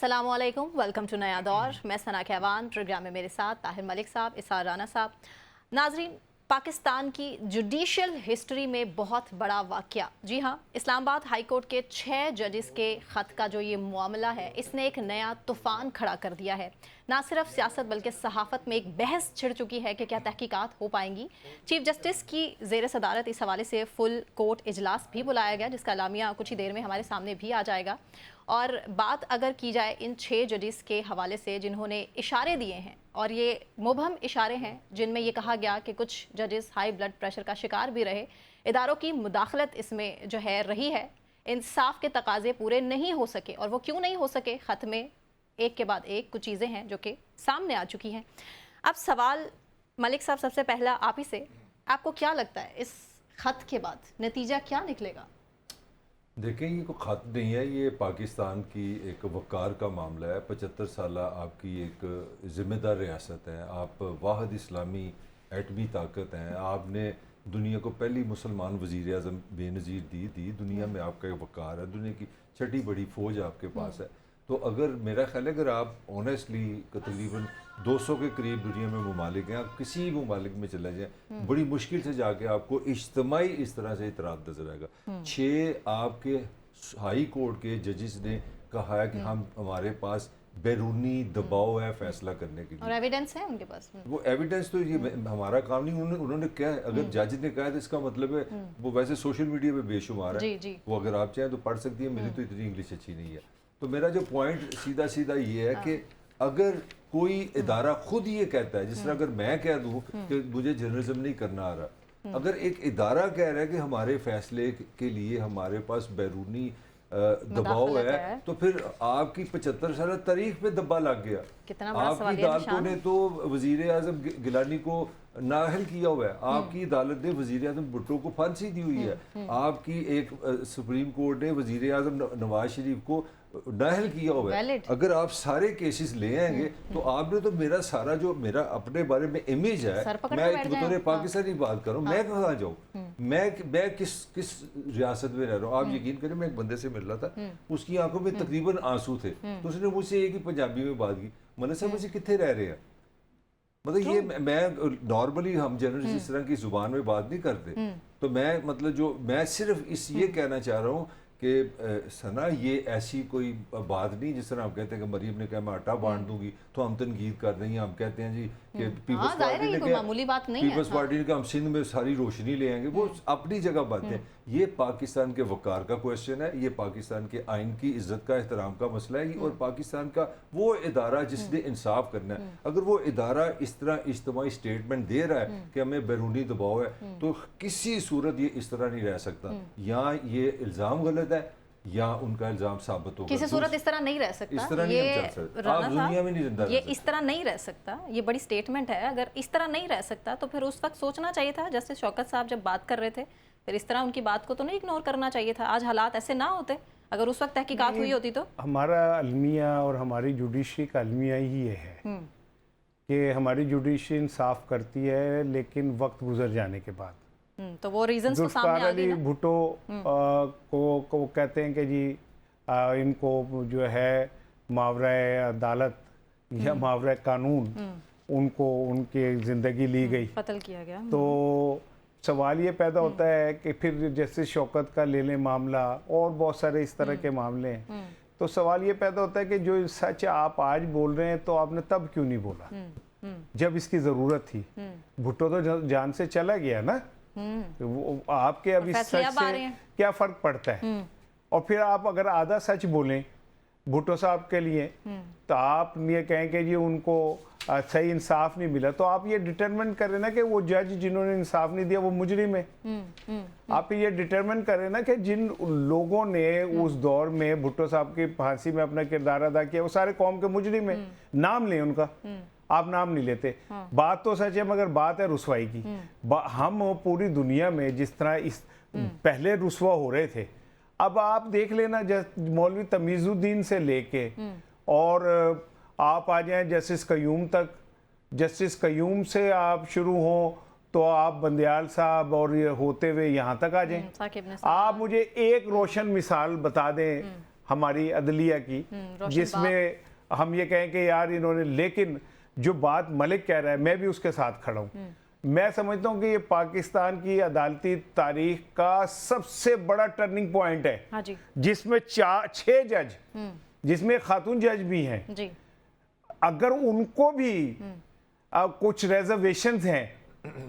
अस्सलामुअलैकुम, welcome to नया दौर। मैं सना कहवान, प्रोग्राम में मेरे साथ ताहिर मलिक साहब, इसार राना साहब। नाजरीन, पाकिस्तान की जुडिशल हिस्ट्री में बहुत बड़ा वाक़या, जी हाँ, इस्लामाबाद हाई कोर्ट के 6 जजेस के ख़त का जो ये मामला है, इसने एक नया तूफ़ान खड़ा कर दिया है। ना सिर्फ सियासत बल्कि सहाफ़त में एक बहस छिड़ चुकी है कि क्या तहकीकात हो पाएंगी। चीफ जस्टिस की ज़ेर सदारत इस हवाले से फुल कोर्ट इजलास भी बुलाया गया, जिसका एलामिया कुछ ही देर में हमारे सामने भी आ जाएगा। और बात अगर की जाए इन 6 जजेस के हवाले से जिन्होंने इशारे दिए हैं, और ये मुबहम इशारे हैं जिनमें ये कहा गया कि कुछ जजेस हाई ब्लड प्रेशर का शिकार भी रहे, इदारों की मुदाखलत इसमें जो है रही है, इंसाफ के तकाजे पूरे नहीं हो सके। और वो क्यों नहीं हो सके, ख़त में एक के बाद एक कुछ चीज़ें हैं जो कि सामने आ चुकी हैं। अब सवाल मलिक साहब, सबसे पहला आप ही से, आपको क्या लगता है इस ख़त के बाद नतीजा क्या निकलेगा? देखें, ये कोई ख़त नहीं है, ये पाकिस्तान की एक वक़ार का मामला है। 75 साल आपकी एक ज़िम्मेदार रियासत है, आप वाहिद इस्लामी एटमी ताकत हैं, आपने दुनिया को पहली मुसलमान वज़ीर आज़म बेनज़ीर दी दुनिया में आपका एक वक़ार है, दुनिया की छठी बड़ी फ़ौज आपके पास है। तो अगर मेरा ख़्याल है, अगर आप ऑनेस्टली तकरीबन 200 के करीब दुनिया में ममालिक हैं, आप किसी ममालिक में चले जाएँ, बड़ी मुश्किल से जाके आपको इज्तिमाई इस तरह से इतराफ़ नज़र आएगा। 6 आपके हाई कोर्ट के जजेस ने कहा है कि हमारे पास बैरूनी दबाव है फैसला करने के लिए, और एविडेंस है उनके पास। वो एविडेंस तो ये हमारा काम नहीं, उन्होंने क्या है, अगर जज ने कहा है तो इसका मतलब है वो वैसे सोशल मीडिया पे बेशुमार है, जी। वो अगर आप चाहें तो पढ़ सकती है। मेरी तो इतनी इंग्लिश अच्छी नहीं है। तो मेरा जो पॉइंट सीधा ये है कि अगर कोई इदारा खुद ये कहता है, जिस तरह अगर मैं कह दूं कि मुझे जर्नलिज्म नहीं करना आ रहा, अगर एक इदारा कह रहा है कि हमारे फैसले के लिए हमारे पास बैरूनी दबाव है, तो फिर आपकी 75 साल तारीख पे दब्बा लग गया। आपकी अदालतों ने तो वजीर आजम गिलानी को नाअहल किया हुआ है, आपकी अदालत ने वजीर आजम भुट्टो को फांसी दी हुई है, आपकी एक सुप्रीम कोर्ट ने वजीर आजम नवाज शरीफ को नाअहल किया हुआ है। अगर आप सारे केसेस ले आएंगे तो आपने तो मेरा सारा जो मेरा अपने बारे में इमेज है, मैं बतौर पाकिस्तानी बात कर रहा हूँ, मैं कहाँ जाऊँ, मैं किस रियासत में रह रहा हूँ। आप यकीन करें, मैं एक बंदे से मिल रहा था, उसकी आंखों में तकरीबन आंसू थे, तो उसने मुझसे एक ही पंजाबी में बात की, मतलब साहब मुझे कितने रह रहे हैं, मतलब ये मैं नॉर्मली हम जनरली इस तरह की जुबान में बात नहीं करते। तो मैं मतलब जो मैं सिर्फ ये कहना चाह रहा हूँ कि सना, ये ऐसी कोई बात नहीं जिस तरह आप कहते हैं कि मरीम ने कहा मैं आटा बांट दूंगी तो हम तनकीद कर रही हैं। हम कहते हैं जी कि पीपल्स पार्टी ने कहा, पीपल्स पार्टी ने कहा हम सिंध में सारी रोशनी ले आएंगे, वो अपनी जगह बातें हैं। ये पाकिस्तान के वकार का क्वेश्चन है, ये पाकिस्तान के आइन की इज्जत का एहतराम का मसला है, और पाकिस्तान का वो इदारा जिसने इंसाफ करना है, अगर वो इदारा इस तरह इज्तिमाई स्टेटमेंट दे रहा है कि हमें बैरूनी दबाव है, तो किसी सूरत ये इस तरह नहीं रह सकता। या ये इल्ज़ाम गलत है या उनका इल्जाम साबित होगा, किसी सूरत इस तरह नहीं रह सकता। इस तरह नहीं हम चल सकते, आप दुनिया में नहीं जिंदा ये इस तरह नहीं रह सकता, ये बड़ी स्टेटमेंट है। अगर इस तरह नहीं रह सकता तो फिर उस वक्त सोचना चाहिए था, जैसे शौकत साहब जब बात कर रहे थे, फिर इस तरह उनकी बात को तो नहीं इग्नोर करना चाहिए था। आज हालात ऐसे ना होते अगर उस वक्त तहकीकात हुई होती तो। हमारा अलमिया और हमारी जुडिशरी का अलमिया ही ये है कि हमारी जुडिशरी इंसाफ करती है, लेकिन वक्त गुजर जाने के बाद। तो वो रीजंस तो सामने आ गए ना। भुट्टो को कहते हैं कि जी इनको जो है मावरा अदालत या मावरा कानून उनको उनकी ज़िंदगी ली गई, कत्ल किया गया। तो सवाल ये पैदा होता है कि फिर जैसे शौकत का ले लें मामला, और बहुत सारे इस तरह के मामले हैं, तो सवाल ये पैदा होता है कि जो सच आप आज बोल रहे हैं तो आपने तब क्यों नहीं बोला जब इसकी ज़रूरत थी। भुट्टो तो जान से चला गया ना, तो वो आपके अब इस सच से क्या फ़र्क पड़ता है। और फिर आप अगर आधा सच बोलें भुट्टो साहब के लिए, तो आप ये कहें कि जी उनको सही इंसाफ नहीं मिला, तो आप ये डिटरमिन करें ना कि वो जज जिन्होंने इंसाफ नहीं दिया वो मुजरिम है। आप ये डिटरमिन करें ना कि जिन लोगों ने उस दौर में भुट्टो साहब की फांसी में अपना किरदार अदा किया वो सारे कौम के मुजरिम है, नाम लें उनका। आप नाम नहीं लेते। बात तो सच है, मगर बात है रुसवाई की। हम पूरी दुनिया में जिस तरह इस पहले रुसवा हो रहे थे, अब आप देख लेना मौलवी तमीजुद्दीन से लेके और आप आ जाएं जस्टिस कयूम तक, जस्टिस कयूम से आप शुरू हो तो आप बंदयाल साहब और ये होते हुए यहाँ तक आ जाएं। आप मुझे एक रोशन मिसाल बता दें हमारी अदलिया की, रोशन जिसमें हम ये कहें कि यार इन्होंने, लेकिन जो बात मलिक कह रहा है मैं भी उसके साथ खड़ा हूँ। मैं समझता हूँ कि ये पाकिस्तान की अदालती तारीख का सबसे बड़ा टर्निंग पॉइंट है। हाँ जी जिसमें 6 जज, जिसमें खातून जज भी हैं, जी अगर उनको भी कुछ रिजर्वेशंस हैं,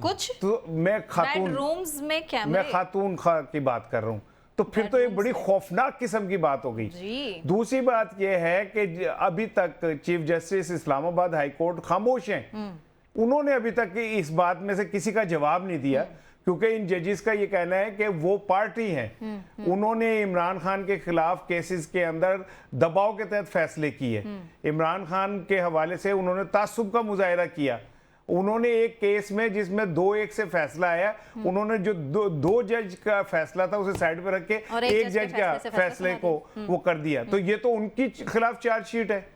कुछ तो मैं खातून बेडरूम्स में कैमरे मैं खातून की बात कर रहा हूँ, तो फिर तो ये बड़ी खौफनाक किस्म की बात हो गई। जी दूसरी बात यह है कि अभी तक chief justice Islamabad high court खामोश हैं। उन्होंने अभी तक इस बात में से किसी का जवाब नहीं दिया, क्योंकि इन जजेस का ये कहना है कि वो पार्टी हैं। उन्होंने इमरान खान के खिलाफ केसेस के अंदर दबाव के तहत फैसले किए। इमरान खान के हवाले से उन्होंने तासुब का मुजाहिरा किया। उन्होंने एक केस में जिसमें 2-1 से फैसला आया, उन्होंने जो दो जज का फैसला था उसे साइड पर रख के और एक जज जज के का फैसले से फैसले को वो कर दिया। तो ये तो उनकी खिलाफ चार्जशीट है,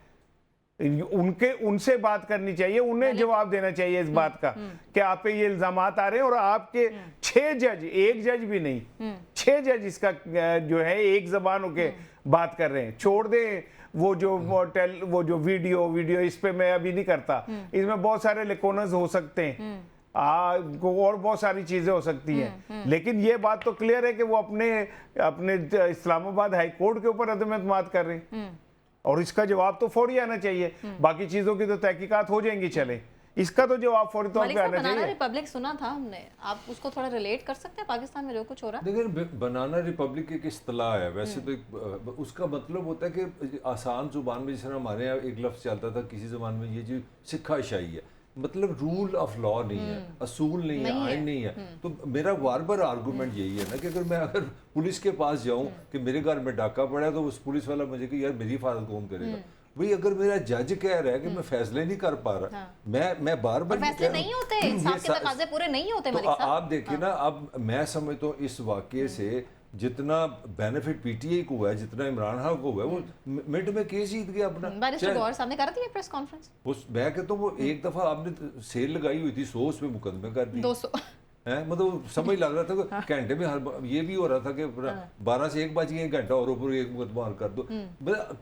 उनसे बात करनी चाहिए, उन्हें जवाब देना चाहिए इस बात का कि आप पे ये इल्जामात आ रहे हैं और आपके 6 जज, एक जज भी नहीं, 6 जज इसका जो है एक जबान होके बात कर रहे हैं। छोड़ दें वो जो वीडियो इस पे मैं अभी नहीं करता, इसमें बहुत सारे लेकोनस हो सकते हैं, और बहुत सारी चीजें हो सकती हैं, लेकिन ये बात तो क्लियर है कि वो अपने इस्लामाबाद हाई कोर्ट के ऊपर अदम एतमाद कर रहे हैं, और इसका जवाब तो फौरी आना चाहिए। बाकी चीजों की तो तहकीकात हो जाएंगी, चले, इसका तो जवाब फौरी तौर पे आना बनाना चाहिए। रिपब्लिक सुना था हमने, आप उसको थोड़ा रिलेट कर सकते हैं पाकिस्तान में जो कुछ हो रहा है? देखिए, बनाना रिपब्लिक एक इस्तिलाह है वैसे तो, उसका मतलब होता है कि आसान जुबान में, जिस तरह हमारे यहाँ एक लफ्ज़ चलता था किसी ज़बान में, ये जो सिक्का शाही है, मतलब रूल ऑफ लॉ नहीं है, असूल नहीं है, आइन नहीं है। तो मेरा बार बार आर्गूमेंट यही है ना कि अगर पुलिस के पास जाऊं कि मेरे घर में डाका पड़ा है, तो उस पुलिस वाला मुझे कि यार मेरी हिफाजत कौन करेगा? भाई अगर मेरा जज कह रहा है कि मैं फैसले नहीं कर पा रहा, मैं बार बार फैसले नहीं होते, इंसाफ के तकाजे पूरे नहीं होते मलिक साहब। आप देखिए ना, अब मैं समझता हूँ इस वाकये से जितना बेनिफिट पीटीआई को हुआ है, जितना इमरान खान को हुआ है, वो मिनट में केस जीत गया अपना। बैरिस्टर गौहर साहब ने करा थी प्रेस कॉन्फ्रेंस, मैं कहता हूँ वो एक दफा आपने सेल लगाई हुई थी 100 उस पे मुकदमे कर दी 200 है, मतलब समझ लग रहा था कि घंटे में ये भी हो रहा था कि 12 से 1 बज गए, एक घंटा और ऊपर एक मुकदमा कर दो।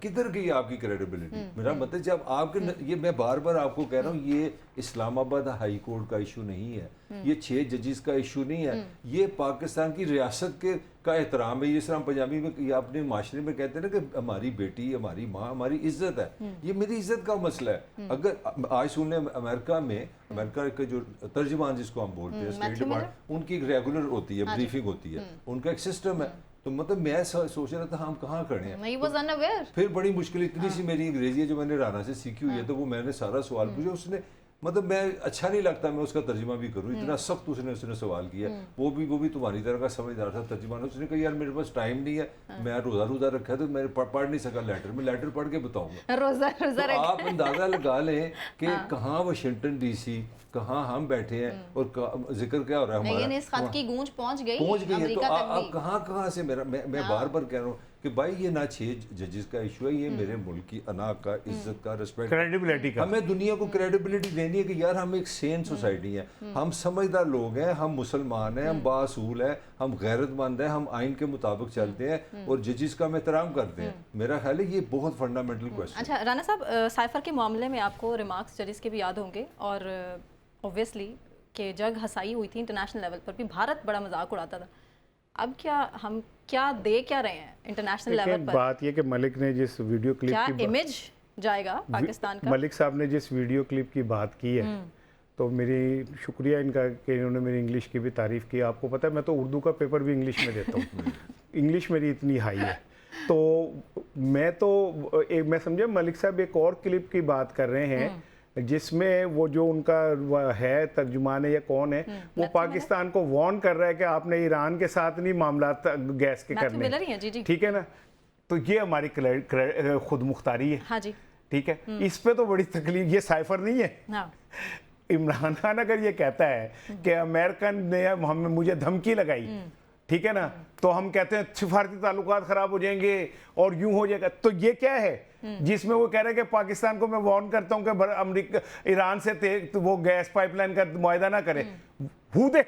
किधर गई आपकी क्रेडिबिलिटी? मेरा मतलब जब आपके ये मैं बार बार आपको कह रहा हूँ, ये इस्लामाबाद हाई कोर्ट का इशू नहीं है, ये 6 जजेस का इशू नहीं है, ये पाकिस्तान की रियासत के का एहतराम है। जिस तरह पंजाबी में या अपने माशरे में कहते हैं ना कि हमारी बेटी, हमारी माँ, हमारी इज्जत है, ये मेरी इज्जत का मसला है। अगर आज सुनने अमेरिका के जो तर्जुमान जिसको हम बोलते हैं, स्टेट डिपार्टमेंट, उनकी एक रेगुलर होती है, ब्रीफिंग होती है, उनका एक सिस्टम है। तो मतलब मैं सोच रहा था हम कहाँ खड़े हैं। फिर बड़ी मुश्किल इतनी सी मेरी अंग्रेजी है जो मैंने राना से सीखी हुई है, तो वो मैंने सारा सवाल पूछा, उसने मतलब मैं अच्छा नहीं लगता मैं उसका तर्जुमा भी करूँ, इतना सख्त उसने सवाल किया। वो भी तुम्हारी तरह का समझदार था तर्जुमान। उसने कहा यार मेरे पास टाइम नहीं है, मैं रोज़ा रखा है तो मैं पढ़ नहीं सका लेटर, मैं लेटर पढ़ के बताऊंगा। रोज़ा तो आप अंदाजा लगा लें कि कहाँ वाशिंगटन डीसी, कहाँ हम बैठे हैं और जिक्र क्या हो रहा है हमारा, इस खत की गूंज पहुंच गई है। तो आप कहाँ से मैं बार बार कह रहा हूँ कि भाई ये ना 6 जजेस का इशू है, ये मेरे मुल्क की अना का, इज्जत का, रिस्पेक्ट, क्रेडिबिलिटी का। हमें दुनिया को क्रेडिबिलिटी देनी है कि यार हम एक सेन सोसाइटी है, हम समझदार लोग हैं, हम मुसलमान हैं, हम बासूल हैं, हम गैरतमंद हैं, हम आइन के मुताबिक चलते हैं और जजेस का हम एहतराम करते हैं। मेरा ख्याल है ये बहुत फंडामेंटल क्वेश्चन। अच्छा राना साहब, साइफर के मामले में आपको रिमार्क्स जजेस के भी याद होंगे, और ऑब्वियसली कि जग हंसाई हुई थी इंटरनेशनल लेवल पर भी, भारत बड़ा मजाक उड़ाता था। अब हम क्या दे क्या रहे हैं इंटरनेशनल लेवल पर? बात ये कि मलिक ने जिस वीडियो क्लिप क्या की इमेज जाएगा पाकिस्तान का? मलिक साहब ने जिस वीडियो क्लिप की बात की है, तो मेरी शुक्रिया इनका कि इन्होंने मेरी इंग्लिश की भी तारीफ़ की। आपको पता है मैं तो उर्दू का पेपर भी इंग्लिश में देता हूँ, इंग्लिश मेरी इतनी हाई है। तो मैं समझे मलिक साहब एक और क्लिप की बात कर रहे हैं जिसमें वो जो उनका है तर्जुमान है या कौन है, वो पाकिस्तान को वार्न कर रहा है कि आपने ईरान के साथ नहीं मामला गैस के करने, ठीक है ना। तो ये हमारी खुद मुख्तारी है। हाँ जी, ठीक है, इस पे तो बड़ी तकलीफ, ये साइफर नहीं है। हाँ। इमरान खान अगर ये कहता है कि अमेरिकन ने मुझे धमकी लगाई, ठीक है ना, तो हम कहते हैं सिफारती ताल्लुकात खराब हो जाएंगे और यूं हो जाएगा, तो ये क्या है? जिसमें वो कह रहे हैं कि पाकिस्तान को मैं वार्न करता हूं कि अमेरिका ईरान से तो वो गैस पाइपलाइन का मुआहदा ना करे। Who the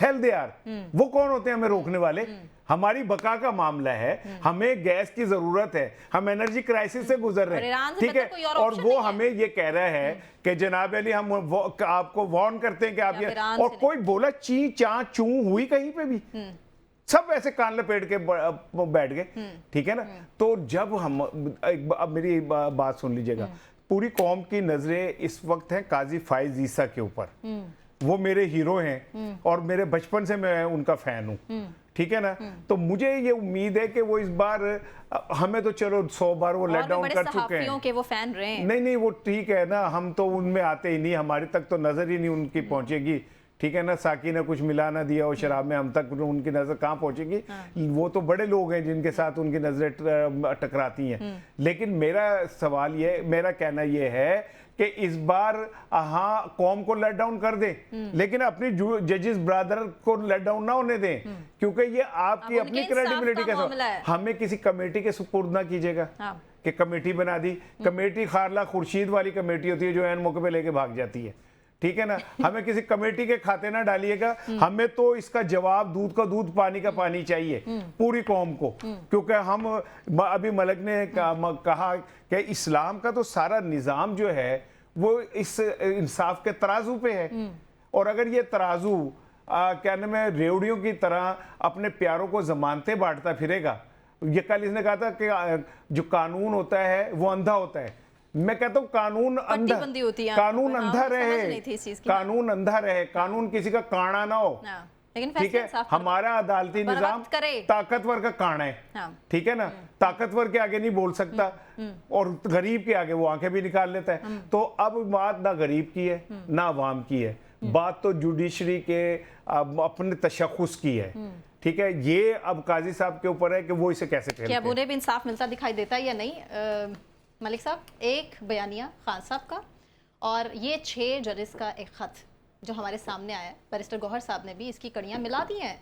hell they are, वो कौन होते हैं हमें रोकने वाले? हमारी बका का मामला है, हमें गैस की जरूरत है, हम एनर्जी क्राइसिस से गुजर रहे हैं, ठीक है, और वो हमें ये कह रहा है कि जनाब अली हम आपको वार्न करते हैं कि आप ये, और कोई बोला ची चा चू हुई कहीं पे भी? सब ऐसे कान लपेट के बैठ गए, ठीक है ना। तो जब हम अब मेरी बात सुन लीजिएगा, पूरी कौम की नजरें इस वक्त हैं काजी फाइज ईसा के ऊपर। वो मेरे हीरो हैं और मेरे बचपन से मैं उनका फैन हूं, ठीक है ना। तो मुझे ये उम्मीद है कि वो इस बार, हमें तो चलो 100 बार वो लेट डाउन कर चुके हैं के वो फैन रहे हैं। नहीं वो ठीक है ना, हम तो उनमें आते ही नहीं, हमारे तक तो नजर ही नहीं उनकी पहुंचेगी, ठीक है ना। साकी ने कुछ मिला ना दिया और शराब में हम तक उनकी नजर कहाँ पहुंचेगी? वो तो बड़े लोग हैं जिनके साथ उनकी नजरें टकराती हैं। लेकिन मेरा सवाल ये, मेरा कहना ये है कि इस बार हाँ कौम को लेट डाउन कर दे, लेकिन अपनी जजेस ब्रदर को लेट डाउन ना होने दें, क्योंकि ये आपकी अपनी क्रेडिबिलिटी के साथ। हमें किसी कमेटी के सुपुर्द ना कीजिएगा कि कमेटी बना दी। कमेटी खारला खुर्शीद वाली कमेटी होती है जो एन मौके पे लेके भाग जाती है, ठीक है ना। हमें किसी कमेटी के खाते ना डालिएगा, हमें तो इसका जवाब दूध का दूध पानी का पानी चाहिए पूरी कौम को, क्योंकि हम अभी मलिक ने कहा कि इस्लाम का तो सारा निज़ाम जो है वो इस इंसाफ के तराजू पे है, और अगर ये तराजू क्या नाम है रेवड़ियों की तरह अपने प्यारों को जमानते बांटता फिरेगा। ये कल इसने कहा था कि जो कानून होता है वो अंधा होता है। मैं कहता हूँ कानून अंधा, कानून अंधा रहे, कानून अंधा रहे, कानून किसी का काना ना हो, ठीक है। हमारा अदालती निजाम ताकतवर का काना है, ठीक है ना। ताकतवर के आगे नहीं बोल सकता और गरीब के आगे वो आंखें भी निकाल लेता है। तो अब बात ना गरीब की है ना अवाम की है, बात तो जुडिशरी के अपने तशख्खुस की है, ठीक है। ये अब काजी साहब के ऊपर है कि वो इसे कैसे खेलते हैं। क्या उन्हें भी इंसाफ मिलता दिखाई देता है या नहीं? मलिक साहब, एक बयानिया खान साहब का और ये 6 जजेस का एक ख़त जो हमारे सामने आया है, बैरिस्टर गौहर साहब ने भी इसकी कड़ियाँ मिला दी हैं।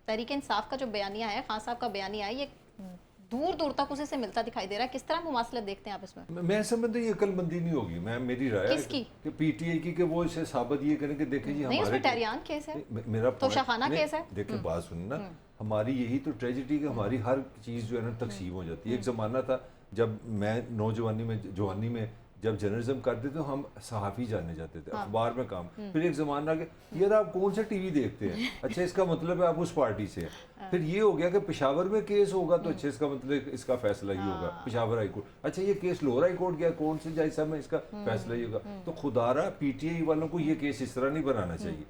तहरीक इंसाफ का जो बयानिया है, खान साहब का बयानिया है, ये दूर दूर तक उसी से मिलता दिखाई दे रहा है। किस तरह मुमासलत देखते हैं आप इसमें? मैं समझता ये अकलमंदी नहीं होगी। मैं मेरी राय किसकी? कि पीटीआई की कि वो इसे साबित ये करें कि देखें जी नहीं, उसमें टहरियान केस है, मेरा तो शाखाना केस है। देखिए बात सुनना, हमारी यही तो ट्रेजिडी कि हमारी हर चीज़ जो है ना तकसीम हो जाती है। एक ज़माना था जब मैं नौजवानी में जवानी में जब जर्नलिज्म करते थे हम सहाफ़ी जानने जाते थे, अखबार में काम। फिर एक ज़माना के यार आप कौन सा टीवी देखते हैं, अच्छा इसका मतलब है आप उस पार्टी से हैं। फिर ये हो गया कि पेशावर में केस होगा तो अच्छा इसका मतलब इसका फैसला ही होगा, पेशावर हाई कोर्ट। अच्छा ये केस लाहौर हाई कोर्ट गया, कौन से जज साहब में इसका फैसला ही होगा। तो खुदारा पीटीआई वालों को ये केस इस तरह नहीं बनाना चाहिए।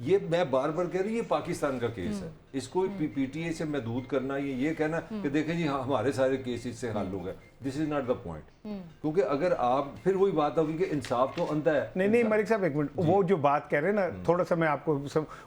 ये मैं बार बार कह रही हूँ ये पाकिस्तान का केस है, इसको पीटीआई से महदूद करना, ये कहना कि देखें जी हाँ हमारे सारे केस इससे हल हो गए, this is not the point. क्योंकि अगर आप फिर वही बात होगी कि इंसाफ तो अंधा है। नहीं मलिक साहब एक मिनट, वो जो बात कह रहे हैं ना, थोड़ा सा मैं आपको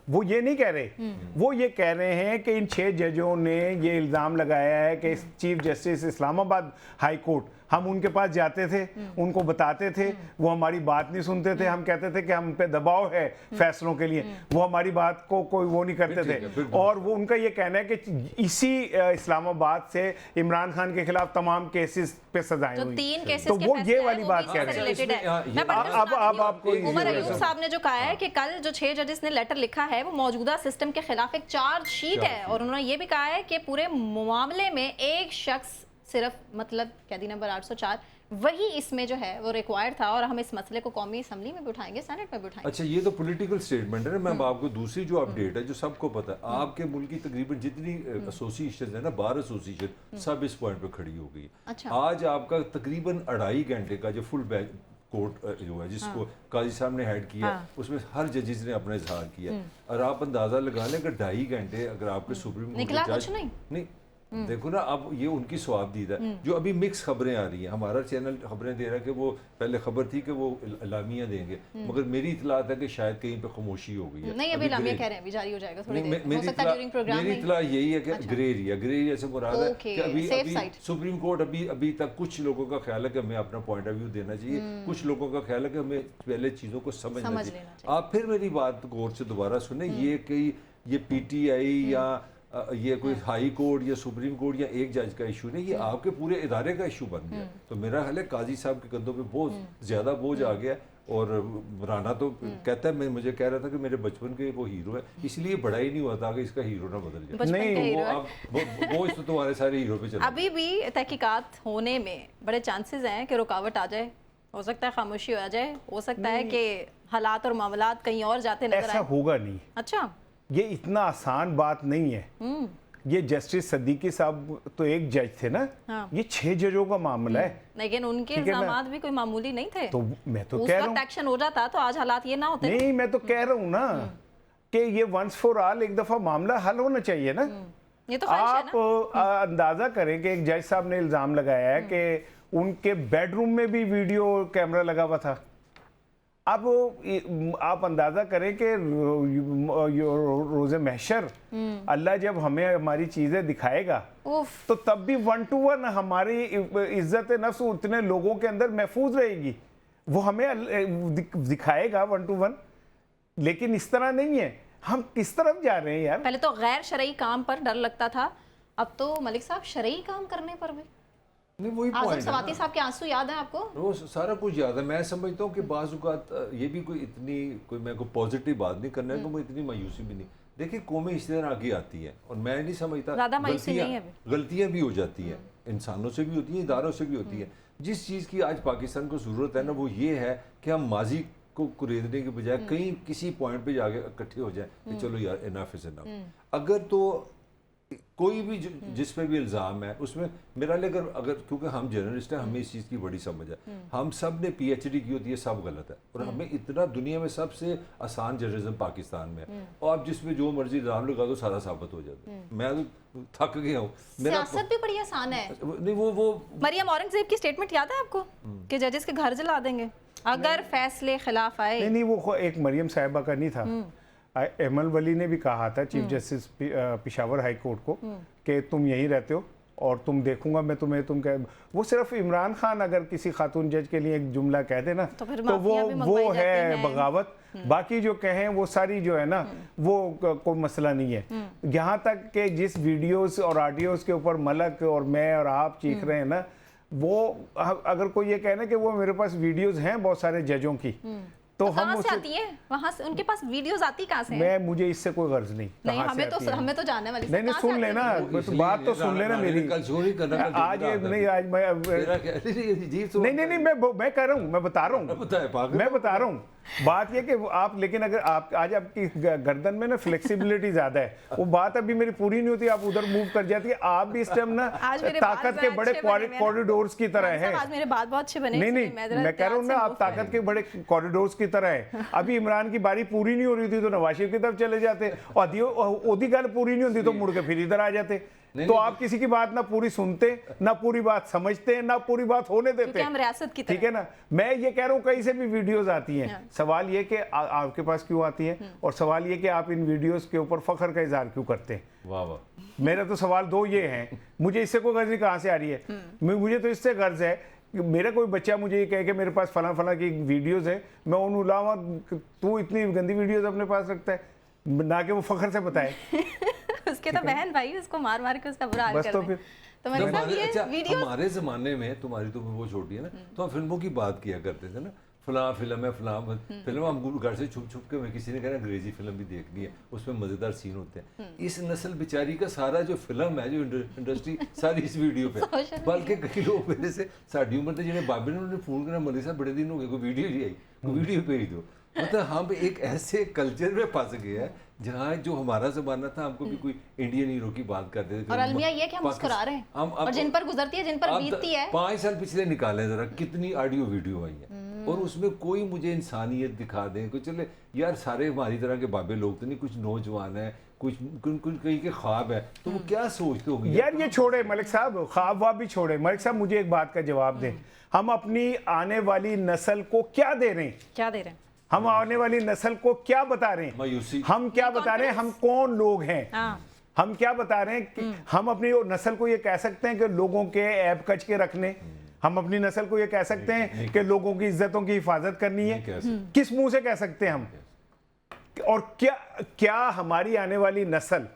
वो ये नहीं कह रहे, वो ये कह रहे हैं कि इन 6 जजों ने ये इल्ज़ाम लगाया है कि chief justice Islamabad high court, हम उनके पास जाते थे, उनको बताते थे, वो हमारी बात नहीं सुनते थे, हम कहते थे कि हम पे दबाव है फैसलों के लिए, वो हमारी बात को कोई वो नहीं करते थे। और वो उनका ये कहना है कि इसी इस्लामाबाद से इमरान खान के खिलाफ तमाम केसेस पे सजाएं हुई, 3 केसेस तो वो ये वाली बात कह रहे हैं। अब आपको उमर अयूब साहब ने जो कहा है कि कल जो 6 जजेस ने लेटर लिखा है वो मौजूदा सिस्टम के खिलाफ एक चार्जशीट है, और उन्होंने ये भी कहा है कि पूरे मामले में एक शख्स सिर्फ मतलब कैदी नंबर 804 वही इसमें जो है वो रिक्वायर्ड था, और हम इस मसले को कौमी असम्बली में भी उठाएंगे, सेनेट में भी उठाएंगे। अच्छा ये तो पॉलिटिकल स्टेटमेंट है ना। मैं आपको दूसरी जो अपडेट है जो सबको पता है, आपके मुल्क की तकरीबन जितनी एसोसिएशन है ना, बार एसोसिएशन सब इस पॉइंट पे खड़ी हो गई। अच्छा। आज आपका तकरीबन 2.5 घंटे का जो फुल बैच कोर्ट जो है जिसको काजी साहब ने हेड किया, उसमें हर जजेस ने अपना इजहार किया, और आप अंदाजा लगा लें कि 2.5 घंटे अगर आपके सुप्रीम निकला कोर्ट कुछ नहीं। देखो ना, अब ये उनकी स्वाबदीद है। जो अभी मिक्स खबरें आ रही हैं, हमारा चैनल खबरें दे रहा है कि वो पहले खबर थी कि वो इलामिया देंगे, मगर मेरी इतलात है कि शायद कहीं पे खामोशी हो गई है। नहीं अभी इलामिया कह रहे हैं, अभी जारी हो जाएगा थोड़ी देर, हो सकता है ड्यूरिंग प्रोग्राम। मेरी इतला यही है कि ग्रे एरिया से मुराद है कि अभी सुप्रीम कोर्ट अभी तक कुछ लोगों का ख्याल है कि हमें अपना पॉइंट ऑफ व्यू देना चाहिए, कुछ लोगों का ख्याल है कि हमें पहले चीज़ों को समझना चाहिए। आप फिर मेरी बात गौर से दोबारा सुने, ये कि ये पीटीआई या ये कोई हाई कोर्ट या सुप्रीम कोर्ट या एक जज का इशू नहीं, ये आपके पूरे इदारे का इशू बन गया। तो मेरा ख्याल है काजी साहब के कंधों पे बहुत ज़्यादा बोझ आ गया। और राना तो कहता है, मैं मुझे कह रहा था कि मेरे बचपन के वो हीरो है, इसलिए बड़ा ही नहीं हुआ था कि इसका हीरो ना बदल जाए। बचपन नहीं, के वो हीरो है। अब बोझ तो तुम्हारे सारे हीरो पे चला। अभी भी तहकीकात होने में बड़े चांसेस हैं कि रुकावट आ जाए, हो सकता है खामोशी आ जाए, हो सकता है कि हालात और मामलात कहीं और जाते नजर ऐसा आए। होगा नहीं, अच्छा। ये इतना आसान बात नहीं है। ये जस्टिस सद्दीकी साहब तो एक जज थे ना, हाँ। ये 6 जजों का मामला है। लेकिन उनके ठीक है ना? इल्जामात भी कोई मामूली नहीं थे। तो मैं तो उस कह रहा वक्त हूँ, एक्शन हो जाता तो आज हालात ये ना होते। नहीं मैं तो कह रहा हूँ ना कि ये वंस फॉर ऑल एक दफा मामला हल होना चाहिए ना। ये तो ख्वाहिश है आप ना। अंदाजा करें कि एक जज साहब ने इल्जाम लगाया है कि उनके बेडरूम में भी वीडियो कैमरा लगा हुआ था। अब आप अंदाजा करें कि रोज़े महशर अल्लाह जब हमें हमारी चीजें दिखाएगा उफ। तो तब भी 1 to 1 हमारी इज्जत नफ्स उतने लोगों के अंदर महफूज रहेगी। वो हमें दिखाएगा 1 to 1, लेकिन इस तरह नहीं है। हम किस तरफ जा रहे हैं यार? पहले तो गैर शरई काम पर डर लगता था, अब तो मलिक साहब शरई काम करने पर भी। नहीं, वही आजम पॉइंट है सवाती ना। साहब के आंसू याद है आपको? वो सारा कुछ याद है। मैं समझता हूँ कि बाज़ औक़ात ये भी कोई इतनी कोई मैं कोई पॉजिटिव बात नहीं करना है, तो वो इतनी मायूसी भी नहीं। देखिए कौमें इस तरह आगे आती हैं और मैं नहीं समझता, ज़्यादा मायूसी नहीं है अभी। गलतियाँ भी हो जाती हैं, इंसानों से भी होती हैं, इदारों से भी होती हैं। जिस चीज़ की आज पाकिस्तान को ज़रूरत है ना, वो ये है कि हम माजी को कुरेदने के बजाय कहीं किसी पॉइंट पे जाके इकट्ठे हो जाए कि चलो यार इनफ इज इनफ। अगर तो कोई भी जिस पे भी इल्ज़ाम है उसमें मेरा अगर क्योंकि हम जर्नलिस्ट हैं, हमें इस चीज़ की बड़ी समझ है। हम सब ने PhD की होती है, सब गलत है। और हमें इतना दुनिया में सबसे आसान जर्नलिज्म पाकिस्तान में है, और आप जिसमें जो मर्जी इल्ज़ाम लगा दो सारा साबित हो जाता है। मैं तो थक गया हूँ। सियासत भी बड़ी आसान है। नहीं, वो मरियम औरंगजेब की स्टेटमेंट याद है आपको कि जजेस के घर जला देंगे अगर फैसले खिलाफ आए? नहीं, वो एक मरियम साहिबा का नहीं था। एमल वली ने भी कहा था chief justice Peshawar high court को कि तुम यहीं रहते हो और तुम देखूंगा मैं तुम्हें, तुम कह वो सिर्फ इमरान खान अगर किसी खातून जज के लिए एक जुमला कह दे ना तो फिर तो माफिया भी वो मंगवाई जाती है हैं। बगावत। बाकी जो कहें वो सारी जो है ना वो कोई मसला नहीं है। यहाँ तक कि जिस वीडियोस और ऑडियोस के ऊपर मलक और मैं और आप चीख रहे हैं ना, वो अगर कोई ये कहना कि वो मेरे पास वीडियोस हैं बहुत सारे जजों की, तो हम कहाँ से उसे आती है? वहाँ से उनके पास वीडियोस आती कहाँ से हैं? मैं मुझे इससे कोई गर्ज नहीं। नहीं, कहाँ से आती हैं? हमें तो जानने वाली नहीं कहाँ से सुन आती लेना, है? तो बात तो सुन लेना मेरी। कल चोरी करना आज ये नहीं, आज मैं नहीं मैं कह रहा हूँ, मैं बता रहा हूँ, मैं बता रहा हूँ। बात ये कि आप, लेकिन अगर आप आज आपकी गर्दन में ना फ्लेक्सिबिलिटी ज्यादा है, वो बात अभी मेरी पूरी नहीं होती, आप उधर मूव कर जाती है। आप भी इस टाइम ना आज मेरे बाल ताकत के बड़े अच्छे बने हुए हैं। कॉरिडोर्स की तरह खान साहब, है। आज मेरे बाल बहुत अच्छे बने नहीं इसलिए नहीं, मैं कह रहा हूँ ना, आप ताकत के बड़े कॉरिडोर्स की तरह है। अभी इमरान की बारी पूरी नहीं हो रही थी तो नवाज शरीफ की तरफ चले जाते, और ओदी गल पूरी नहीं होती तो मुड़ के फिर इधर आ जाते। तो आप किसी की बात ना पूरी सुनते, ना पूरी बात समझते, ना पूरी बात होने देते। क्योंकि हम रियासत की तरह। ठीक है ना? मैं ये कह रहा हूँ कहीं से भी वीडियोस आती हैं, सवाल ये कि आपके पास क्यों आती हैं, और सवाल ये कि आप इन वीडियोस के ऊपर फख्र का इजहार क्यों करते हैं। वाह वाह। मेरा तो सवाल दो ये हैं, मुझे इससे कोई गर्ज नहीं कहाँ से आ रही है। मुझे तो इससे गर्ज है कि मेरा कोई बच्चा मुझे ये कहे कि मेरे पास फला फला की वीडियोस है, मैं उन अलावा तू इतनी गंदी वीडियोस अपने पास रखता है, ना कि वो फख्र से बताए। उसके तो बहन भाई उसको मार मार के उसका बुरा हाल बस कर तो दें। फिर तो मैंने कहा ये अच्छा, वीडियो हमारे ज़माने में, तुम्हारी तो वो छोटी है ना, तो हम फिल्मों की बात किया करते थे ना, फलां फिल्म है, फलां फिल्म, हम घर से छुप छुप के, मैं किसी ने कहा अंग्रेजी फिल्म भी देखनी है, उसमें मज़ेदार सीन होते हैं। इस नस्ल बेचारी का सारा जो फिल्म है, जो इंडस्ट्री सारी इस वीडियो पे। बल्कि कई लोग मेरे से साड़ी उम्र थे जिन्हें बाबे ने उन्होंने फ़ोन करना, मलिक साहब बड़े दिन हो गए कोई वीडियो नहीं आई, कोई वीडियो भेज दो। मतलब हम एक ऐसे कल्चर में फंस गए हैं जहाँ जो हमारा ज़माना था, हमको भी कोई इंडियन हीरो की बात करते थे। और अलमिया ये कि हम मुस्कुरा रहे हैं और जिन पर गुजरती है, जिन पर बीतती है। 5 साल पिछले निकाले जरा, कितनी ऑडियो वीडियो आई है, और उसमें कोई मुझे इंसानियत दिखा दें, कोई चले यार सारे हमारी तरह के बाबे लोग तो नहीं, कुछ नौजवान है, कुछ कहीं के ख्वाब है, तो वो क्या सोचते होंगे यार। ये छोड़े मलिक साहब, ख्वाब वाब भी छोड़े। मलिक साहब मुझे एक बात का जवाब दें, हम अपनी आने वाली नस्ल को क्या दे रहे हैं? क्या दे रहे हैं? हम आने वाली नस्ल को क्या बता रहे हैं? मायूसी। हम क्या बता रहे हैं? हम कौन लोग हैं? हाँ। हम क्या बता रहे हैं कि हम अपनी नस्ल को ये कह सकते हैं कि लोगों के ऐब कच के रखने, हम अपनी नस्ल को ये कह सकते हैं कि लोगों की इज्जतों की हिफाजत करनी है? किस मुंह से कह सकते हैं हम? और क्या हमारी आने वाली नस्ल